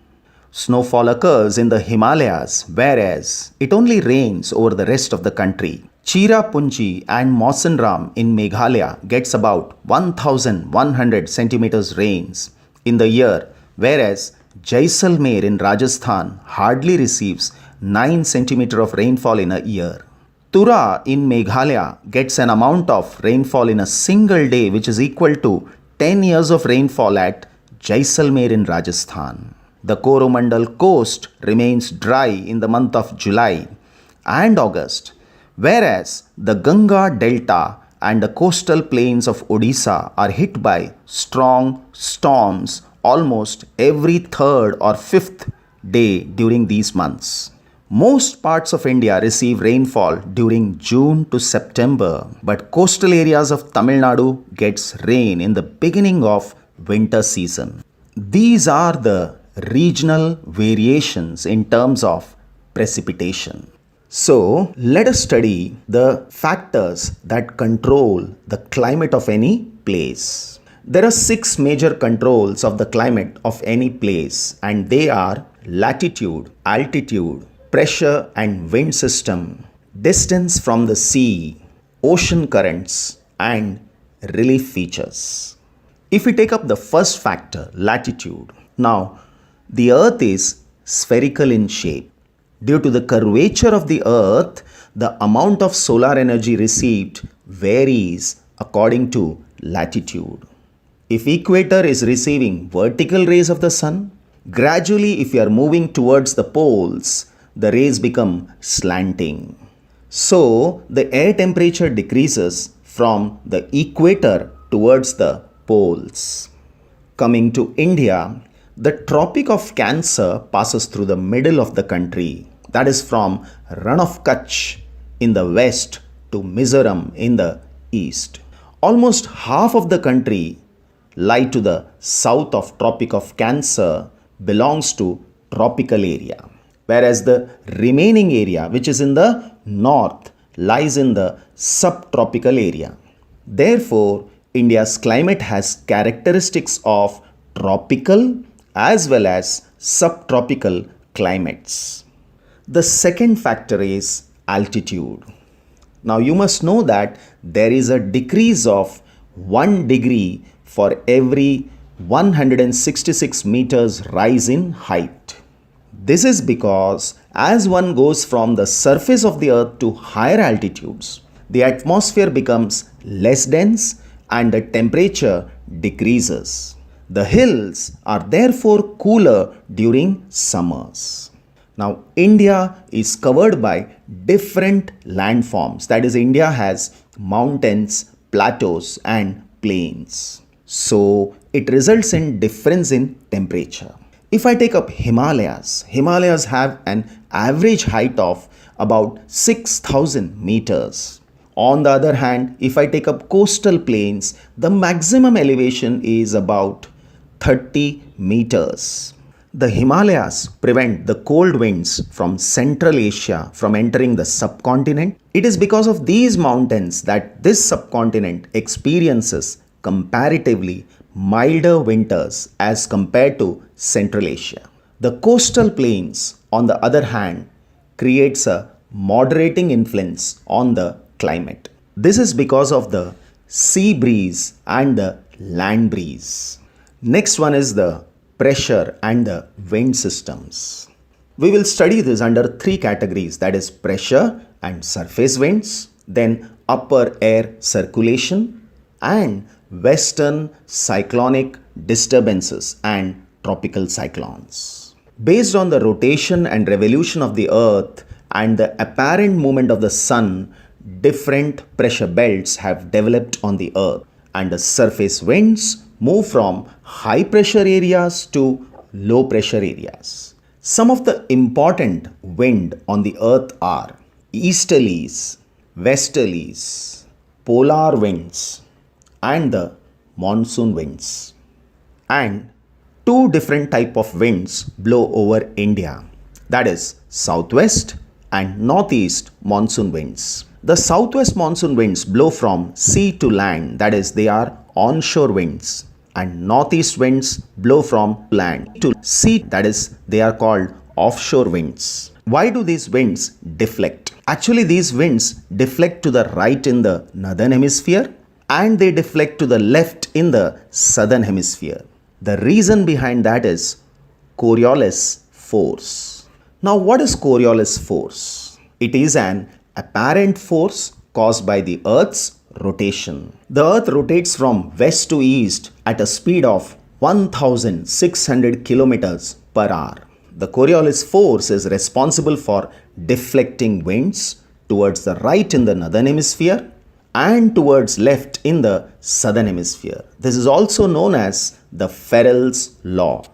Snowfall occurs in the Himalayas, whereas it only rains over the rest of the country. Cherrapunji and Mawsynram in Meghalaya gets about 1100 centimeters rains in the year, whereas Jaisalmer in Rajasthan hardly receives 9 centimeters of rainfall in a year. Tura in Meghalaya gets an amount of rainfall in a single day which is equal to 10 years of rainfall at Jaisalmer in Rajasthan. The Coromandel coast remains dry in the month of July and August, whereas the Ganga Delta and the coastal plains of Odisha are hit by strong storms almost every third or fifth day during these months. Most parts of India receive rainfall during June to September, but coastal areas of Tamil Nadu gets rain in the beginning of winter season. These are the regional variations in terms of precipitation. So, let us study the factors that control the climate of any place. There are 6 major controls of the climate of any place, and they are latitude, altitude, pressure and wind system, distance from the sea, ocean currents, and relief features. If we take up the first factor, latitude, now the earth is spherical in shape. Due to the curvature of the earth, the amount of solar energy received varies according to latitude. If equator is receiving vertical rays of the sun, gradually if you are moving towards the poles, the rays become slanting. So, the air temperature decreases from the equator towards the poles. Coming to India, the Tropic of Cancer passes through the middle of the country, that is from Rann of Kutch in the west to Mizoram in the east. Almost half of the country lie to the south of Tropic of Cancer belongs to tropical area. whereas the remaining area, which is in the north, lies in the subtropical area. Therefore, India's climate has characteristics of tropical as well as subtropical climates. The second factor is altitude. Now, you must know that there is a decrease of 1 degree for every 166 meters rise in height. This is because as one goes from the surface of the earth to higher altitudes, the atmosphere becomes less dense and the temperature decreases. The hills are therefore cooler during summers. Now, India is covered by different landforms. That is, India has mountains, plateaus, and plains. So, it results in difference in temperature. If I take up Himalayas, Himalayas have an average height of about 6,000 meters. On the other hand, if I take up coastal plains, the maximum elevation is about 30 meters. The Himalayas prevent the cold winds from Central Asia from entering the subcontinent. It is because of these mountains that this subcontinent experiences comparatively milder winters as compared to Central Asia. The coastal plains, on the other hand, creates a moderating influence on the climate. This is because of the sea breeze and the land breeze. Next one is the pressure and the wind systems. We will study this under three categories, that is pressure and surface winds, then upper air circulation, and western cyclonic disturbances and tropical cyclones. Based on the rotation and revolution of the earth and the apparent movement of the sun, different pressure belts have developed on the earth, and the surface winds move from high pressure areas to low pressure areas. Some of the important wind on the earth are easterlies, westerlies, polar winds, and the monsoon winds. And two different type of winds blow over India, that is southwest and northeast monsoon winds. The southwest monsoon winds blow from sea to land, that is they are onshore winds, and northeast winds blow from land to sea, that is they are called offshore winds. Why do these winds deflect? Actually, these winds deflect to the right in the northern hemisphere and they deflect to the left in the southern hemisphere. The reason behind that is Coriolis force. Now, what is Coriolis force? It is an apparent force caused by the Earth's rotation. The Earth rotates from west to east at a speed of 1600 kilometers per hour. The Coriolis force is responsible for deflecting winds towards the right in the northern hemisphere and towards left in the southern hemisphere. This is also known as the Ferrel's law.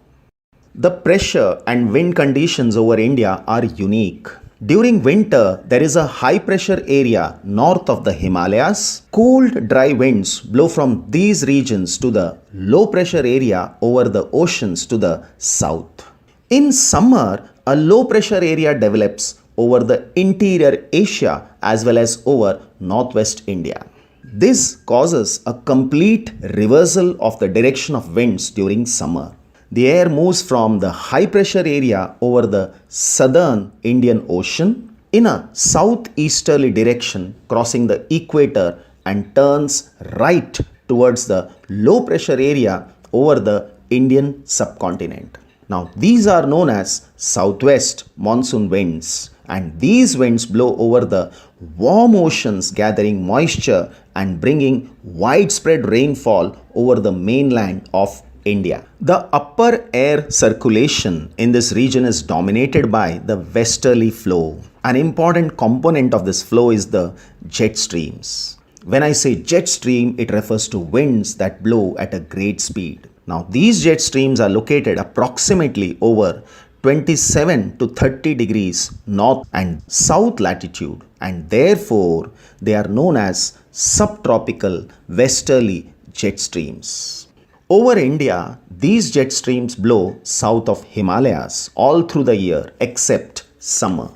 The pressure and wind conditions over India are unique. During winter, there is a high pressure area north of the Himalayas. Cold, dry winds blow from these regions to the low pressure area over the oceans to the south. In summer, a low pressure area develops over the interior Asia as well as over northwest India. This causes a complete reversal of the direction of winds during summer. The air moves from the high pressure area over the southern Indian Ocean in a southeasterly direction, crossing the equator, and turns right towards the low pressure area over the Indian subcontinent. Now, these are known as southwest monsoon winds, and these winds blow over the warm oceans, gathering moisture and bringing widespread rainfall over the mainland of India. The upper air circulation in this region is dominated by the westerly flow. An important component of this flow is the jet streams. When I say jet stream, it refers to winds that blow at a great speed. Now, these jet streams are located approximately over 27 to 30 degrees north and south latitude, and therefore they are known as subtropical westerly jet streams. Over India, these jet streams blow south of Himalayas all through the year except summer.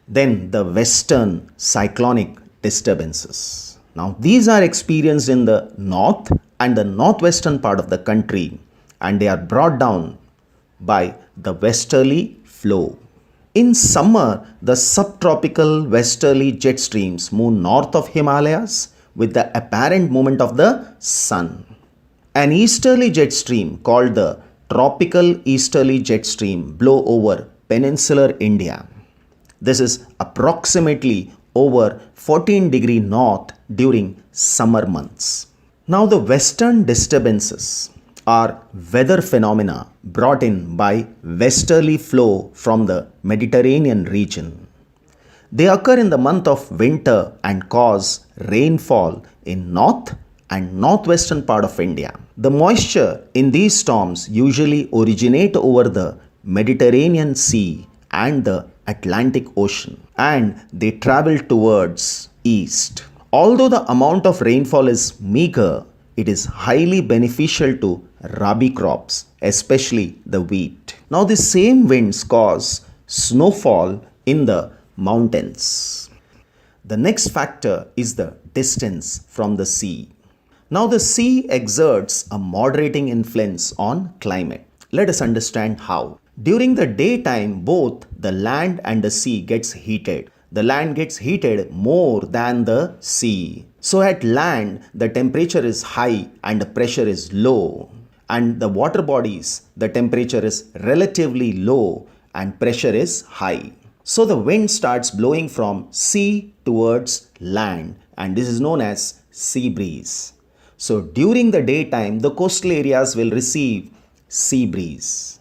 Then the western cyclonic disturbances. Now, these are experienced in the north and the northwestern part of the country, and they are brought down by the westerly flow. In summer, the subtropical westerly jet streams move north of Himalayas with the apparent movement of the sun. An easterly jet stream called the tropical easterly jet stream blow over peninsular India. This is approximately over 14° north during summer months. Now the western disturbances are weather phenomena brought in by westerly flow from the Mediterranean region. They occur in the month of winter and cause rainfall in north and northwestern part of India. The moisture in these storms usually originate over the Mediterranean Sea and the Atlantic Ocean, and they travel towards east. Although the amount of rainfall is meager, it is highly beneficial to rabi crops, especially the wheat. Now the same winds cause snowfall in the mountains. The next factor is the distance from the sea. Now the sea exerts a moderating influence on climate. Let us understand how. During the daytime, both the land and the sea gets heated. The land gets heated more than the sea. So at land, the temperature is high and the pressure is low. And the water bodies, the temperature is relatively low and pressure is high. So the wind starts blowing from sea towards land, and this is known as sea breeze. So during the daytime, the coastal areas will receive sea breeze.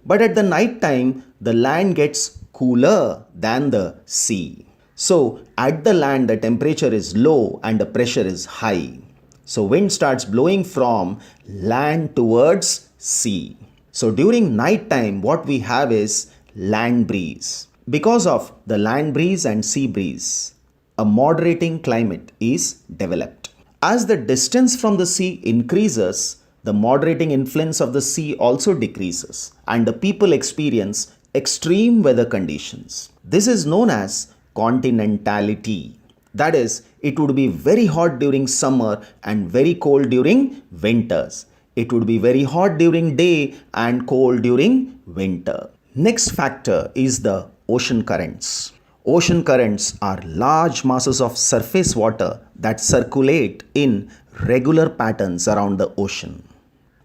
But at the night time, the land gets cooler than the sea. So at the land, the temperature is low and the pressure is high. So wind starts blowing from land towards sea. So during night time, what we have is land breeze. Because of the land breeze and sea breeze, a moderating climate is developed. As the distance from the sea increases, the moderating influence of the sea also decreases, and the people experience extreme weather conditions. This is known as continentality. That is, it would be very hot during summer and very cold during winters. It would be very hot during day and cold during winter. Next factor is the ocean currents. Ocean currents are large masses of surface water that circulate in regular patterns around the ocean.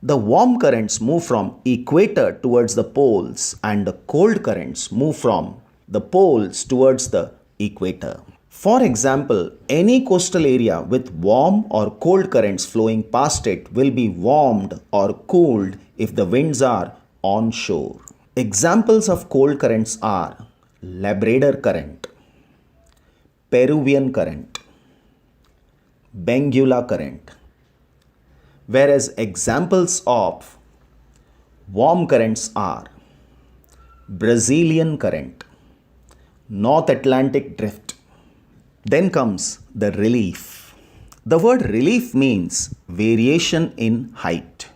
The warm currents move from equator towards the poles, and the cold currents move from the poles towards the equator. For example, any coastal area with warm or cold currents flowing past it will be warmed or cooled if the winds are onshore. Examples of cold currents are Labrador current, Peruvian current, Benguela current. Whereas examples of warm currents are Brazilian current, North Atlantic drift. Then comes the relief. The word relief means variation in height.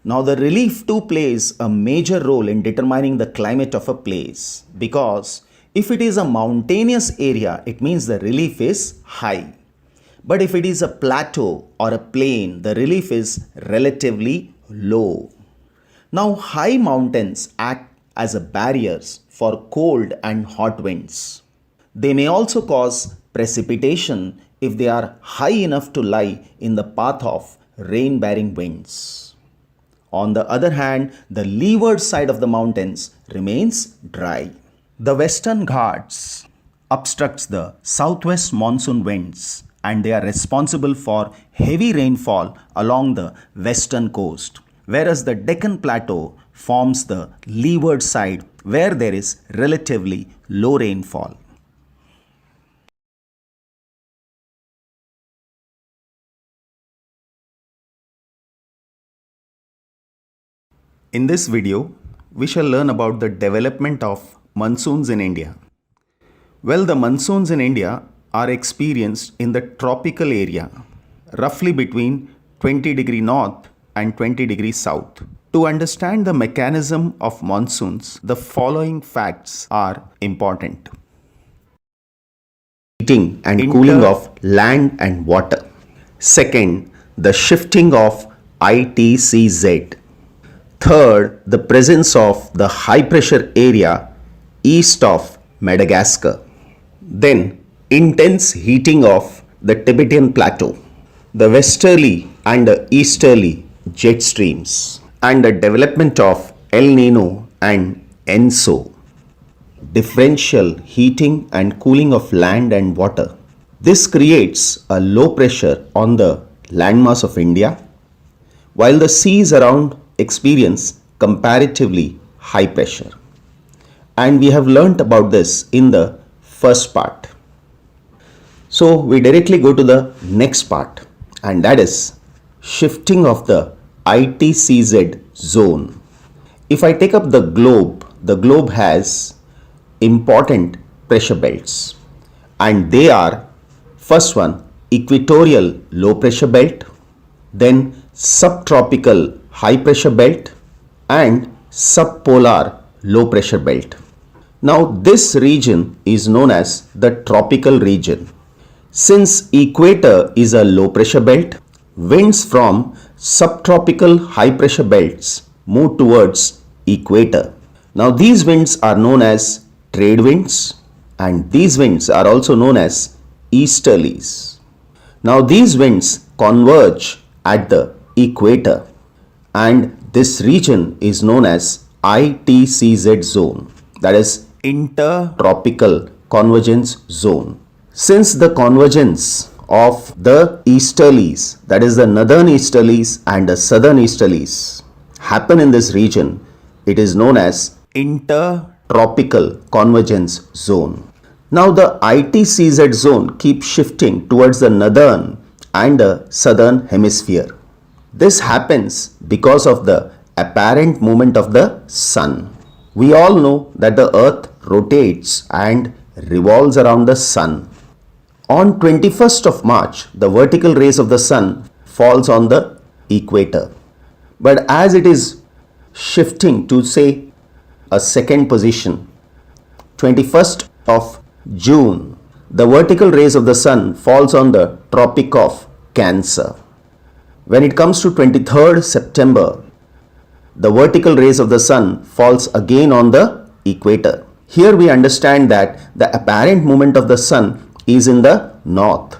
Now the relief too plays a major role in determining the climate of a place, because if it is a mountainous area, it means the relief is high. But if it is a plateau or a plain, the relief is relatively low. Now high mountains act as a barriers for cold and hot winds. They may also cause precipitation if they are high enough to lie in the path of rain-bearing winds. On the other hand, the leeward side of the mountains remains dry. The Western Ghats obstructs the southwest monsoon winds, and they are responsible for heavy rainfall along the western coast, whereas the Deccan Plateau forms the leeward side where there is relatively low rainfall. In this video, we shall learn about the development of monsoons in India. Well, the monsoons in India are experienced in the tropical area, roughly between 20° north and 20 degrees south. To understand the mechanism of monsoons, the following facts are important. Heating and cooling of land and water. Second, the shifting of ITCZ. Third, the presence of the high pressure area east of Madagascar. Then, intense heating of the Tibetan plateau, the westerly and the easterly jet streams, and the development of El Nino and ENSO, differential heating and cooling of land and water. This creates a low pressure on the landmass of India, while the seas around experience comparatively high pressure. And we have learnt about this in the first part. So we directly go to the next part, and that is shifting of the ITCZ zone. If I take up the globe has important pressure belts, and they are: first one, equatorial low pressure belt, then subtropical high pressure belt, and subpolar low pressure belt. Now this region is known as the tropical region. Since equator is a low pressure belt, winds from subtropical high pressure belts move towards equator. Now these winds are known as trade winds, and these winds are also known as easterlies. Now these winds converge at the equator, and this region is known as ITCZ zone, that is intertropical convergence zone. Since the convergence of the easterlies, that is the northern easterlies and the southern easterlies, happen in this region, it is known as intertropical convergence zone. Now the ITCZ zone keeps shifting towards the northern and the southern hemisphere. This happens because of the apparent movement of the sun. We all know that the earth rotates and revolves around the sun. On 21st of March, the vertical rays of the sun falls on the equator. But as it is shifting to, say, a second position, 21st of June, the vertical rays of the sun falls on the Tropic of Cancer. When it comes to 23rd September, the vertical rays of the sun falls again on the equator. Here we understand that the apparent movement of the sun is in the north,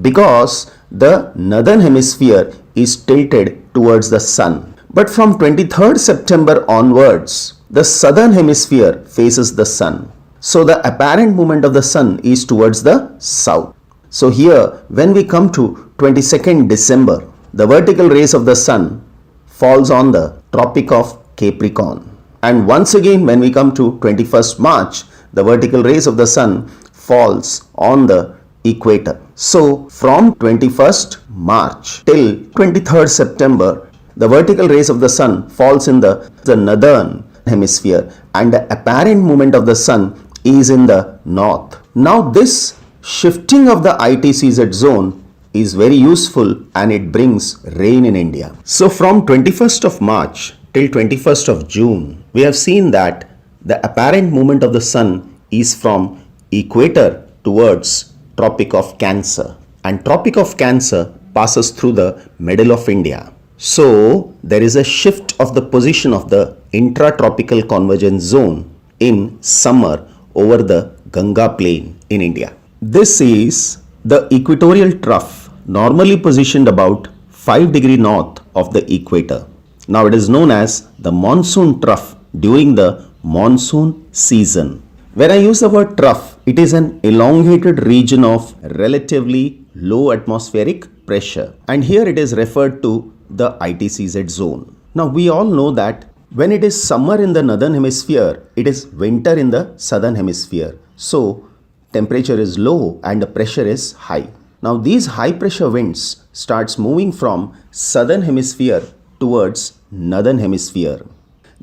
because the northern hemisphere is tilted towards the sun. But from 23rd September onwards, the southern hemisphere faces the sun. So the apparent movement of the sun is towards the south. So here, when we come to 22nd December, the vertical rays of the sun falls on the Tropic of Capricorn. And once again, when we come to 21st March, the vertical rays of the sun falls on the equator. So from 21st March till 23rd September, the vertical rays of the sun falls in the northern hemisphere, and the apparent movement of the sun is in the north. Now this shifting of the ITCZ zone is very useful, and it brings rain in India. So from 21st of March till 21st of June, we have seen that the apparent movement of the sun is from equator towards Tropic of Cancer, and Tropic of Cancer passes through the middle of India. So there is a shift of the position of the intratropical convergence zone in summer over the Ganga plain in India. This is the equatorial trough, normally positioned about 5 degrees north of the equator. Now it is known as the monsoon trough during the monsoon season. When I use the word trough, it is an elongated region of relatively low atmospheric pressure, and here it is referred to the ITCZ zone. Now we all know that when it is summer in the northern hemisphere, it is winter in the southern hemisphere. So temperature is low and the pressure is high. Now these high pressure winds starts moving from southern hemisphere towards northern hemisphere.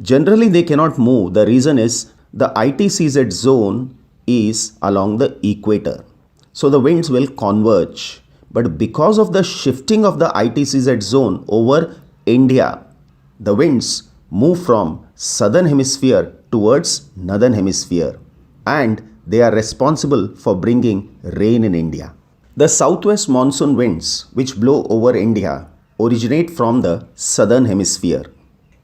Generally they cannot move. The reason is the ITCZ zone is along the equator. So the winds will converge. But because of the shifting of the ITCZ zone over India, the winds move from southern hemisphere towards northern hemisphere, and they are responsible for bringing rain in India. The southwest monsoon winds which blow over India originate from the southern hemisphere.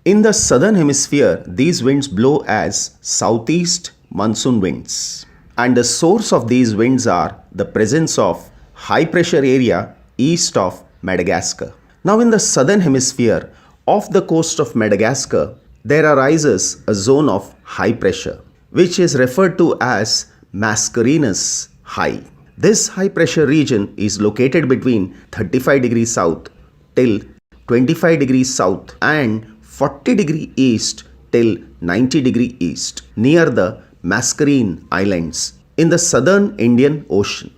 In the southern hemisphere, these winds blow as southeast monsoon winds. And the source of these winds are the presence of high pressure area east of Madagascar. Now, in the southern hemisphere, off the coast of Madagascar, there arises a zone of high pressure, which is referred to as Mascarenhas High. This high pressure region is located between 35 degrees south till 25 degrees south and 40 degree east till 90 degree east near the Mascarene Islands in the southern Indian Ocean.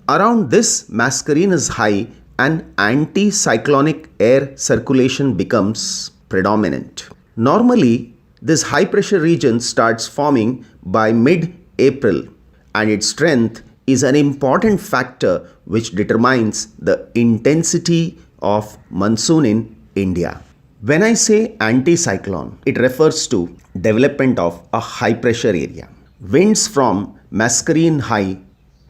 Around this Mascarenhas High, an anticyclonic air circulation becomes predominant. Normally, this high pressure region starts forming by mid-April, and its strength is an important factor which determines the intensity of monsoon in India. When I say anticyclone, it refers to development of a high pressure area. Winds from Mascarene High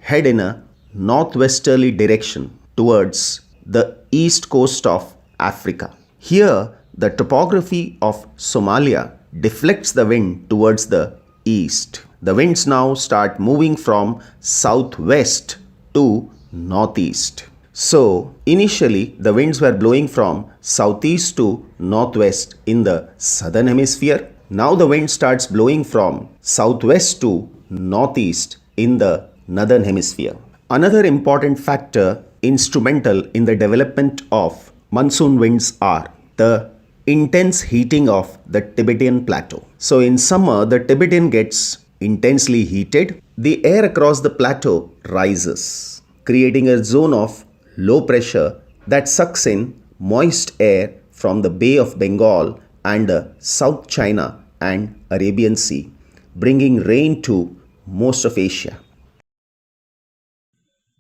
head in a northwesterly direction towards the east coast of Africa. Here, the topography of Somalia deflects the wind towards the east. The winds now start moving from southwest to northeast. So, initially, the winds were blowing from southeast to northwest in the southern hemisphere. Now, the wind starts blowing from southwest to northeast in the northern hemisphere. Another important factor instrumental in the development of monsoon winds are the intense heating of the Tibetan plateau. So, in summer, the Tibetan gets intensely heated. The air across the plateau rises, creating a zone of low pressure that sucks in moist air from the Bay of Bengal and the South China and Arabian Sea, bringing rain to most of Asia.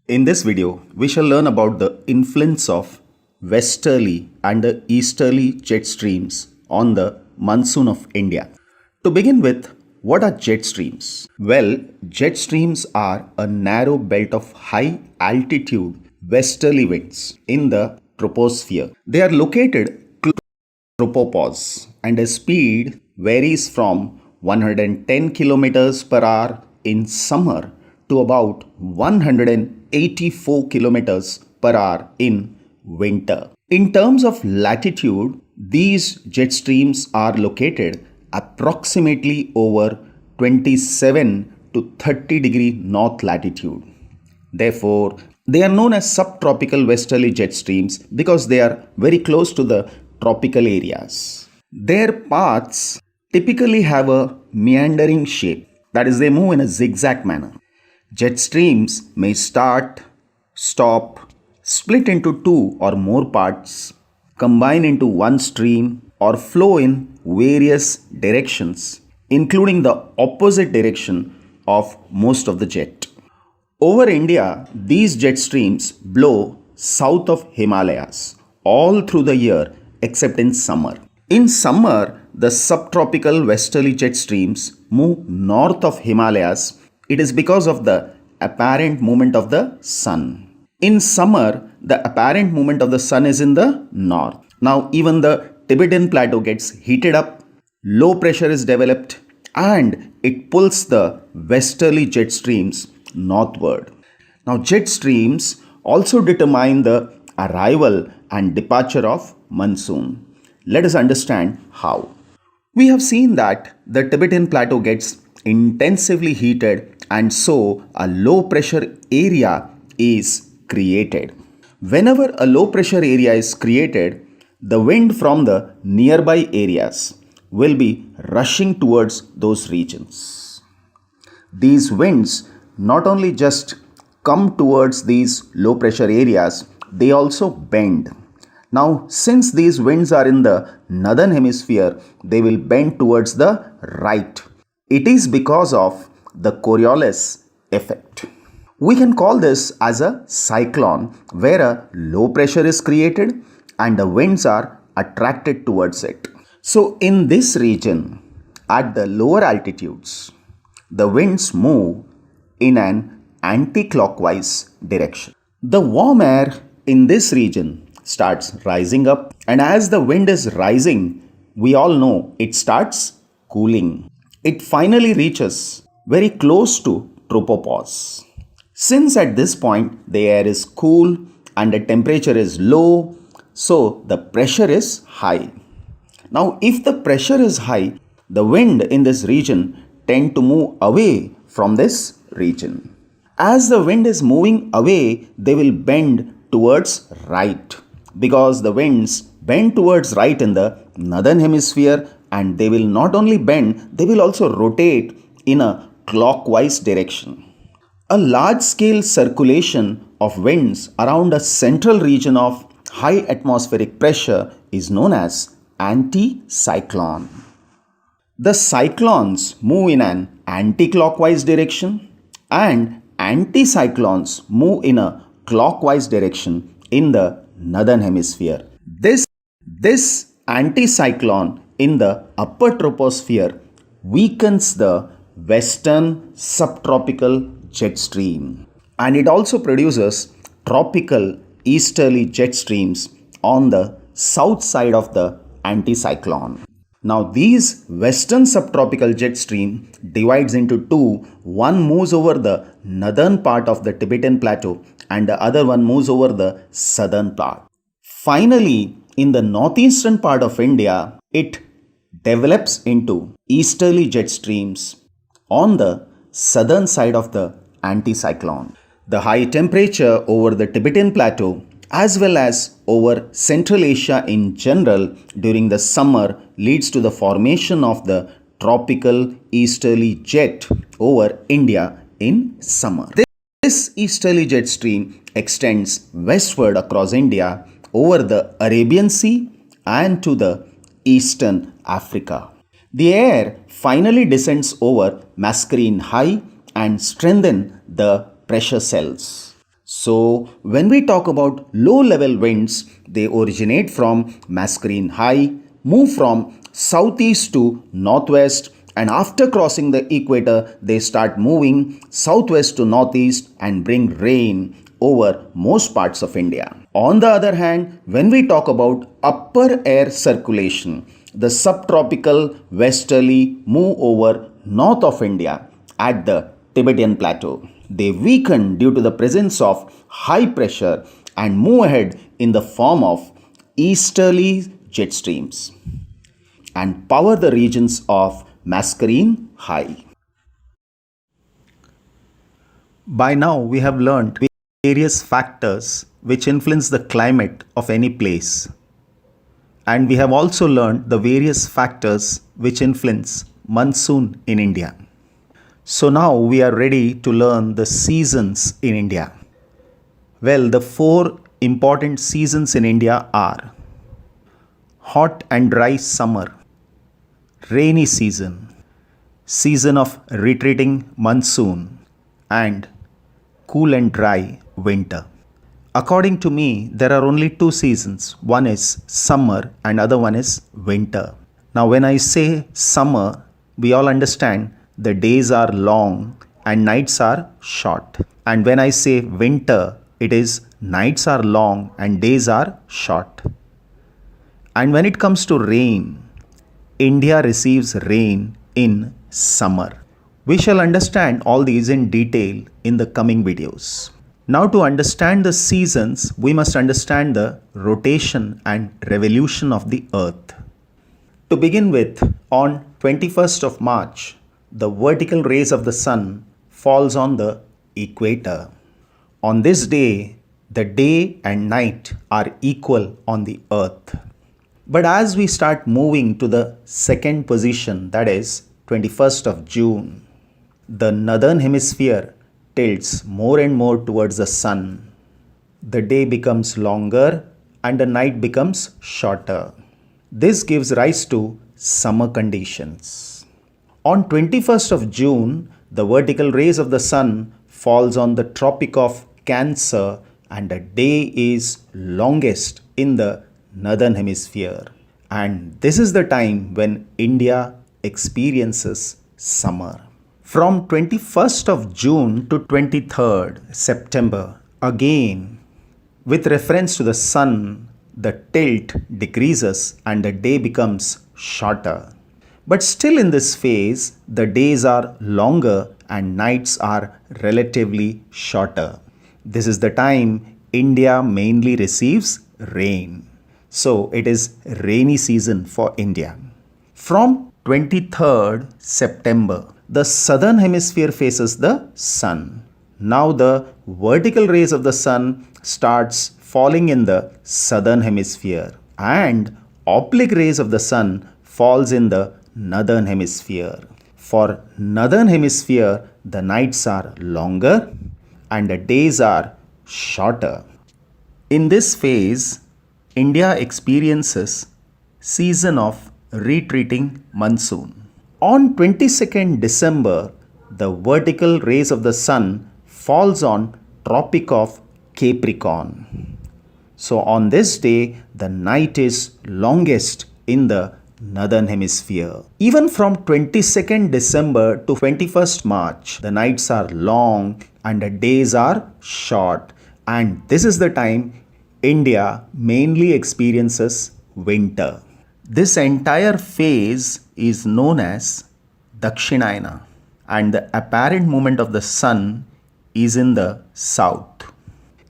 In this video, we shall learn about the influence of westerly and the easterly jet streams on the monsoon of India. To begin with, what are jet streams? Well, jet streams are a narrow belt of high altitude westerly winds in the troposphere. They are located close to tropopause and the speed varies from 110 kilometers per hour in summer to about 184 kilometers per hour in winter. In terms of latitude, these jet streams are located approximately over 27 to 30 degree north latitude. Therefore, they are known as subtropical westerly jet streams because they are very close to the tropical areas. Their paths typically have a meandering shape, that is, they move in a zigzag manner. Jet streams may start, stop, split into two or more parts, combine into one stream, or flow in various directions, including the opposite direction of most of the jet. Over India, these jet streams blow south of Himalayas all through the year except in summer. In summer, the subtropical westerly jet streams move north of Himalayas. It is because of the apparent movement of the sun. In summer, the apparent movement of the sun is in the north. Now, even the Tibetan plateau gets heated up, low pressure is developed, and it pulls the westerly jet streams northward. Now, jet streams also determine the arrival and departure of monsoon. Let us understand how. We have seen that the Tibetan plateau gets intensively heated, and so a low pressure area is created. Whenever a low pressure area is created, the wind from the nearby areas will be rushing towards those regions. These winds not only just come towards these low pressure areas, they also bend. Now, since these winds are in the northern hemisphere, they will bend towards the right. It is because of the Coriolis effect. We can call this as a cyclone, where a low pressure is created and the winds are attracted towards it. So in this region, at the lower altitudes, the winds move in an anti-clockwise direction. The warm air in this region starts rising up, and as the wind is rising, we all know it starts cooling. It finally reaches very close to tropopause. Since at this point the air is cool and the temperature is low, so the pressure is high. Now, if the pressure is high, the wind in this region tend to move away from this region. As the wind is moving away, they will bend towards right, because the winds bend towards right in the northern hemisphere, and they will not only bend, they will also rotate in a clockwise direction. A large-scale circulation of winds around a central region of high atmospheric pressure is known as anticyclone. The cyclones move in an anti-clockwise direction and anticyclones move in a clockwise direction in the northern hemisphere. This anticyclone in the upper troposphere weakens the western subtropical jet stream, and it also produces tropical easterly jet streams on the south side of the anticyclone. Now these western subtropical jet stream divides into two. One moves over the northern part of the Tibetan plateau and the other one moves over the southern part. Finally, in the northeastern part of India, it develops into easterly jet streams on the southern side of the anticyclone. The high temperature over the Tibetan plateau as well as over Central Asia in general during the summer leads to the formation of the tropical easterly jet over India in summer. This easterly jet stream extends westward across India over the Arabian Sea and to the eastern Africa. The air finally descends over Mascarene High and strengthen the pressure cells. So when we talk about low level winds, they originate from Mascarene High, move from southeast to northwest, and after crossing the equator, they start moving southwest to northeast and bring rain over most parts of India. On the other hand, when we talk about upper air circulation, the subtropical westerly move over north of India at the Tibetan plateau. They weaken due to the presence of high pressure and move ahead in the form of easterly jet streams and power the regions of Mascarene High. By now, we have learnt various factors which influence the climate of any place. And we have also learnt the various factors which influence monsoon in India. So now we are ready to learn the seasons in India. Well, the four important seasons in India are hot and dry summer, rainy season, season of retreating monsoon, and cool and dry winter. According to me, there are only two seasons. One is summer and other one is winter. Now when I say summer, we all understand the days are long and nights are short. And when I say winter, it is nights are long and days are short. And when it comes to rain, India receives rain in summer. We shall understand all these in detail in the coming videos. Now to understand the seasons, we must understand the rotation and revolution of the earth. To begin with, on 21st of March, the vertical rays of the sun falls on the equator. On this day, the day and night are equal on the earth. But as we start moving to the second position, that is 21st of June, the northern hemisphere tilts more and more towards the sun. The day becomes longer and the night becomes shorter. This gives rise to summer conditions. On 21st of June, the vertical rays of the sun falls on the Tropic of Cancer and the day is longest in the northern hemisphere. and this is the time when India experiences summer. From 21st of June to 23rd September, again, with reference to the sun, the tilt decreases and the day becomes shorter. But still in this phase, the days are longer and nights are relatively shorter. This is the time India mainly receives rain. So it is rainy season for India. From 23rd September, the southern hemisphere faces the sun. Now the vertical rays of the sun starts falling in the southern hemisphere and oblique rays of the sun falls in the northern hemisphere. For northern hemisphere, the nights are longer and the days are shorter. In this phase, India experiences season of retreating monsoon. On 22nd December, the vertical rays of the sun falls on Tropic of Capricorn. So on this day, the night is longest in the northern hemisphere. Even from 22nd December to 21st March, the nights are long and the days are short. And this is the time India mainly experiences winter. This entire phase is known as Dakshinayana, and the apparent movement of the sun is in the south.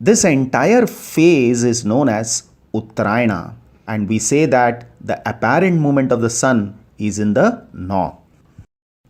This entire phase is known as Uttarayana, and we say that the apparent movement of the sun is in the north.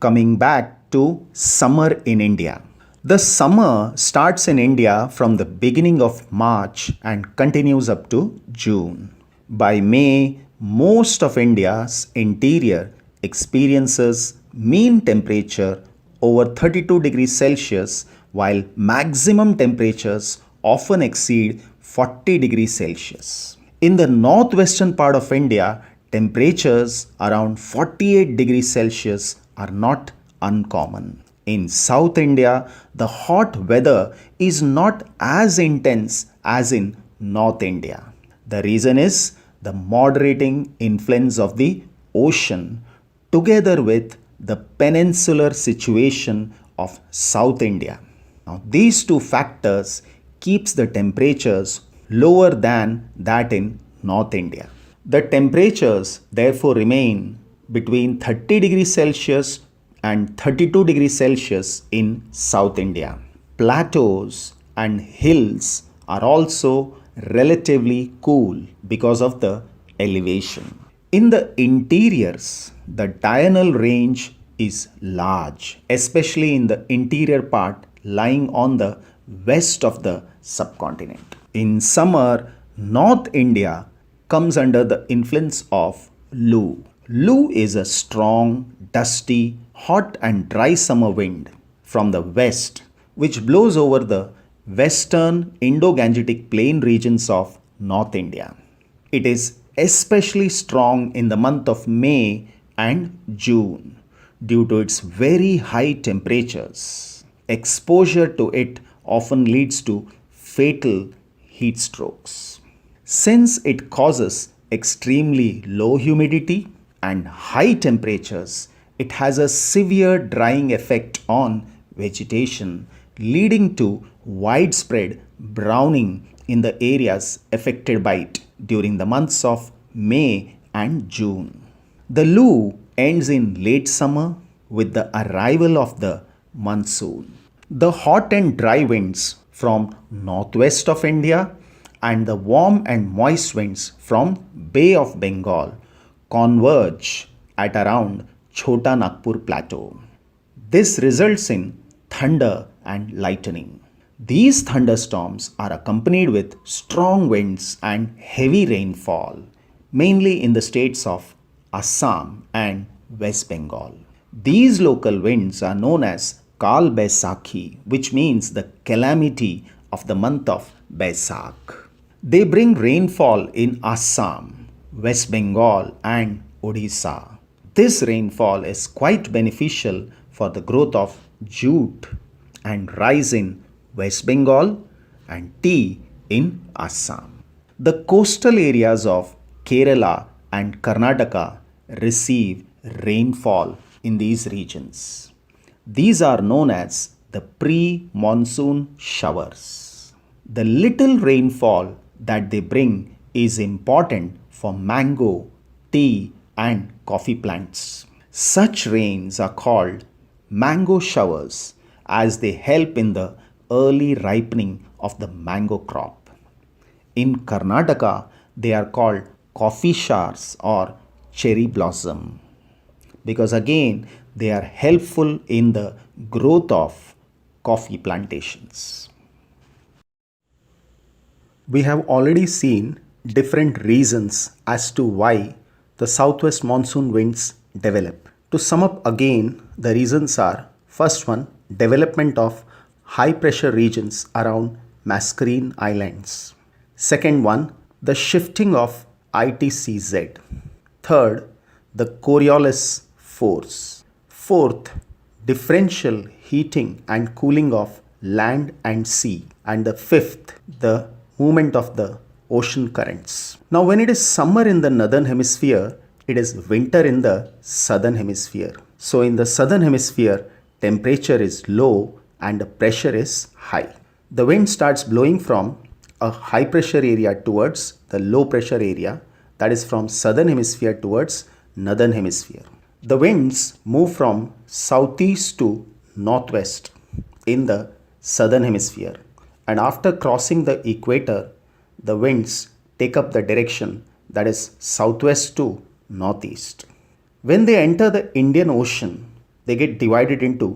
Coming back to summer in India. The summer starts in India from the beginning of March and continues up to June. By May, most of India's interior experiences mean temperature over 32 degrees Celsius, while maximum temperatures often exceed 40 degrees Celsius. In the northwestern part of India, temperatures around 48 degrees Celsius are not uncommon. In South India, the hot weather is not as intense as in North India. The reason is the moderating influence of the ocean together with the peninsular situation of South India. Now, these two factors keeps the temperatures lower than that in North India. The temperatures therefore remain between 30 degrees Celsius and 32 degrees Celsius in South India. Plateaus and hills are also relatively cool because of the elevation. In the interiors, the diurnal range is large, especially in the interior part lying on the west of the subcontinent. In summer, North India comes under the influence of Lu. Lu is a strong, dusty, hot and dry summer wind from the west which blows over the western Indo-Gangetic plain regions of North India. It is especially strong in the month of May and June due to its very high temperatures. Exposure to it often leads to fatal heat strokes. Since it causes extremely low humidity and high temperatures, it has a severe drying effect on vegetation, leading to widespread browning in the areas affected by it during the months of May and June. The Lu ends in late summer with the arrival of the monsoon. The hot and dry winds from northwest of India and the warm and moist winds from Bay of Bengal converge at around Chota Nagpur Plateau. This results in thunder and lightning. These thunderstorms are accompanied with strong winds and heavy rainfall, mainly in the states of Assam and West Bengal. These local winds are known as Kal Baisakhi, which means the calamity of the month of Baisakh. They bring rainfall in Assam, West Bengal, and Odisha. This rainfall is quite beneficial for the growth of jute and rice in West Bengal and tea in Assam. The coastal areas of Kerala and Karnataka receive rainfall in these regions. These are known as the pre-monsoon showers. The little rainfall that they bring is important for mango, tea, and coffee plants. Such rains are called mango showers as they help in the early ripening of the mango crop. In Karnataka, they are called coffee showers or cherry blossom because again they are helpful in the growth of coffee plantations. We have already seen different reasons as to why the southwest monsoon winds develop. To sum up again, the reasons are: first one, development of high pressure regions around Mascarene Islands. Second one, the shifting of ITCZ. Third, the Coriolis force. Fourth, differential heating and cooling of land and sea. And the fifth, the movement of the ocean currents. Now, when it is summer in the northern hemisphere, it is winter in the southern hemisphere. So, in the southern hemisphere, temperature is low and the pressure is high. The wind starts blowing from a high pressure area towards the low pressure area, that is from southern hemisphere towards northern hemisphere. The winds move from southeast to northwest in the southern hemisphere, and after crossing the equator, the winds take up the direction that is southwest to northeast. When they enter the Indian Ocean, they get divided into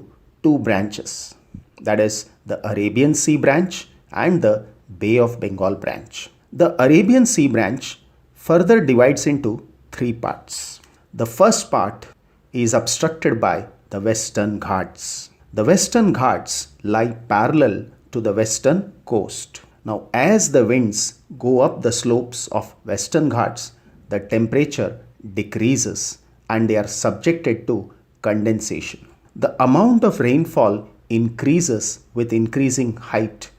two branches, that is the Arabian Sea branch and the Bay of Bengal branch. The Arabian Sea branch further divides into three parts. The first part is obstructed by the Western Ghats. The Western Ghats lie parallel to the western coast. Now, as the winds go up the slopes of Western Ghats, the temperature decreases and they are subjected to condensation. The amount of rainfall increases with increasing height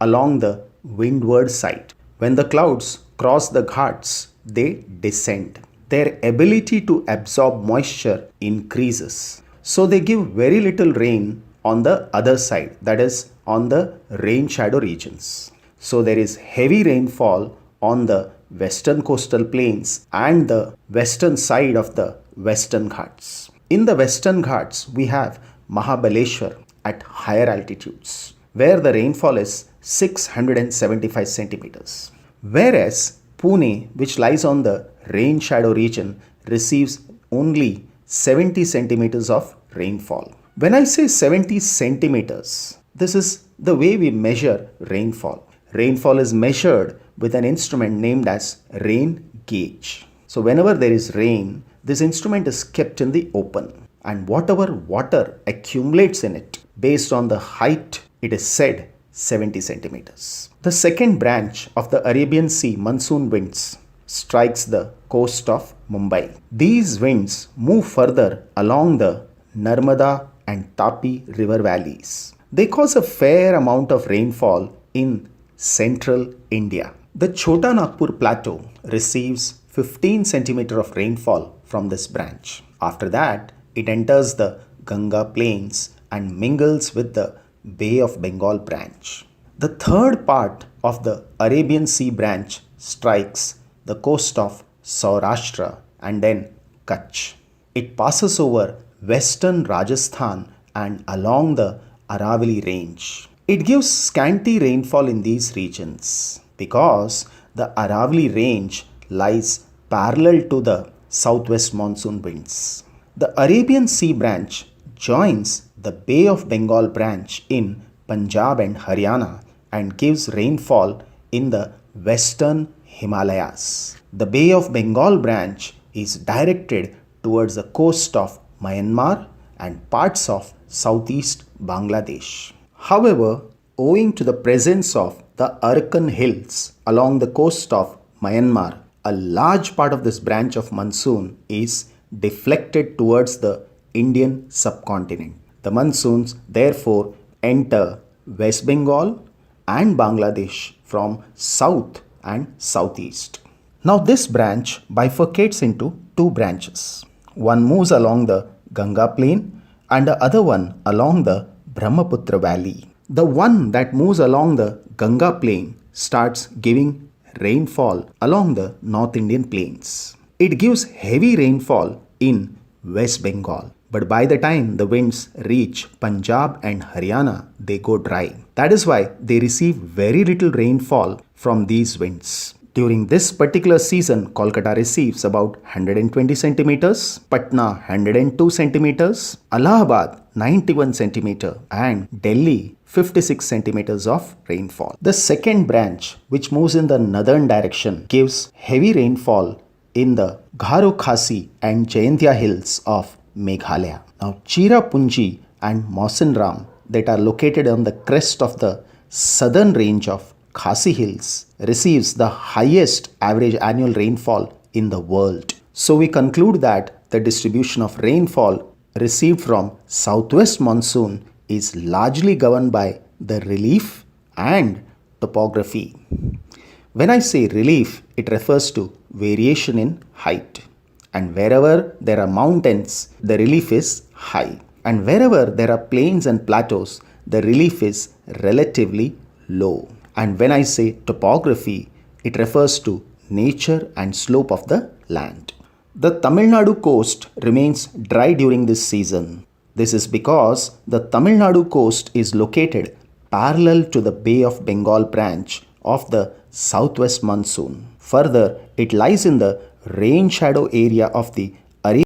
along the windward side. When the clouds cross the Ghats, they descend. Their ability to absorb moisture increases. So they give very little rain on the other side, that is on the rain shadow regions. So there is heavy rainfall on the western coastal plains and the western side of the Western Ghats. In the Western Ghats, we have Mahabaleshwar at higher altitudes, where the rainfall is 675 centimeters. Whereas Pune, which lies on the rain shadow region, receives only 70 centimeters of rainfall. When I say 70 centimeters, this is the way we measure rainfall. Rainfall is measured with an instrument named as rain gauge. So whenever there is rain, this instrument is kept in the open, and whatever water accumulates in it, based on the height, it is said 70 centimeters. The second branch of the Arabian Sea monsoon winds strikes the coast of Mumbai. These winds move further along the Narmada and Tapi river valleys. They cause a fair amount of rainfall in central India. The Chota Nagpur plateau receives 15 centimeters of rainfall from this branch. After that, it enters the Ganga plains and mingles with the Bay of Bengal branch. The third part of the Arabian Sea branch strikes the coast of Saurashtra and then Kutch. It passes over western Rajasthan and along the Aravalli range. It gives scanty rainfall in these regions because the Aravalli range lies parallel to the southwest monsoon winds. The Arabian Sea branch joins the Bay of Bengal branch in Punjab and Haryana and gives rainfall in the western Himalayas. The Bay of Bengal branch is directed towards the coast of Myanmar and parts of southeast Bangladesh. However, owing to the presence of the Arakan Hills along the coast of Myanmar, a large part of this branch of monsoon is deflected towards the Indian subcontinent. The monsoons therefore enter West Bengal and Bangladesh from south and southeast. Now, this branch bifurcates into two branches. One moves along the Ganga plain and the other one along the Brahmaputra valley. The one that moves along the Ganga plain starts giving rainfall along the North Indian plains. It gives heavy rainfall in West Bengal. But by the time the winds reach Punjab and Haryana, they go dry. That is why they receive very little rainfall from these winds. During this particular season, Kolkata receives about 120 centimeters, Patna 102 centimeters, Allahabad 91 centimeter, and Delhi 56 centimeters of rainfall. The second branch, which moves in the northern direction, gives heavy rainfall in the Garo Khasi and Jayantia hills of Meghalaya. Now, Chirapunji and Mausinram, that are located on the crest of the southern range of Khasi Hills, receives the highest average annual rainfall in the world. So we conclude that the distribution of rainfall received from southwest monsoon is largely governed by the relief and topography. When I say relief, it refers to variation in height. And wherever there are mountains, the relief is high. And wherever there are plains and plateaus, the relief is relatively low. And when I say topography, it refers to nature and slope of the land. The Tamil Nadu coast remains dry during this season. This is because the Tamil Nadu coast is located parallel to the Bay of Bengal branch of the southwest monsoon. Further, it lies in the rain shadow area of the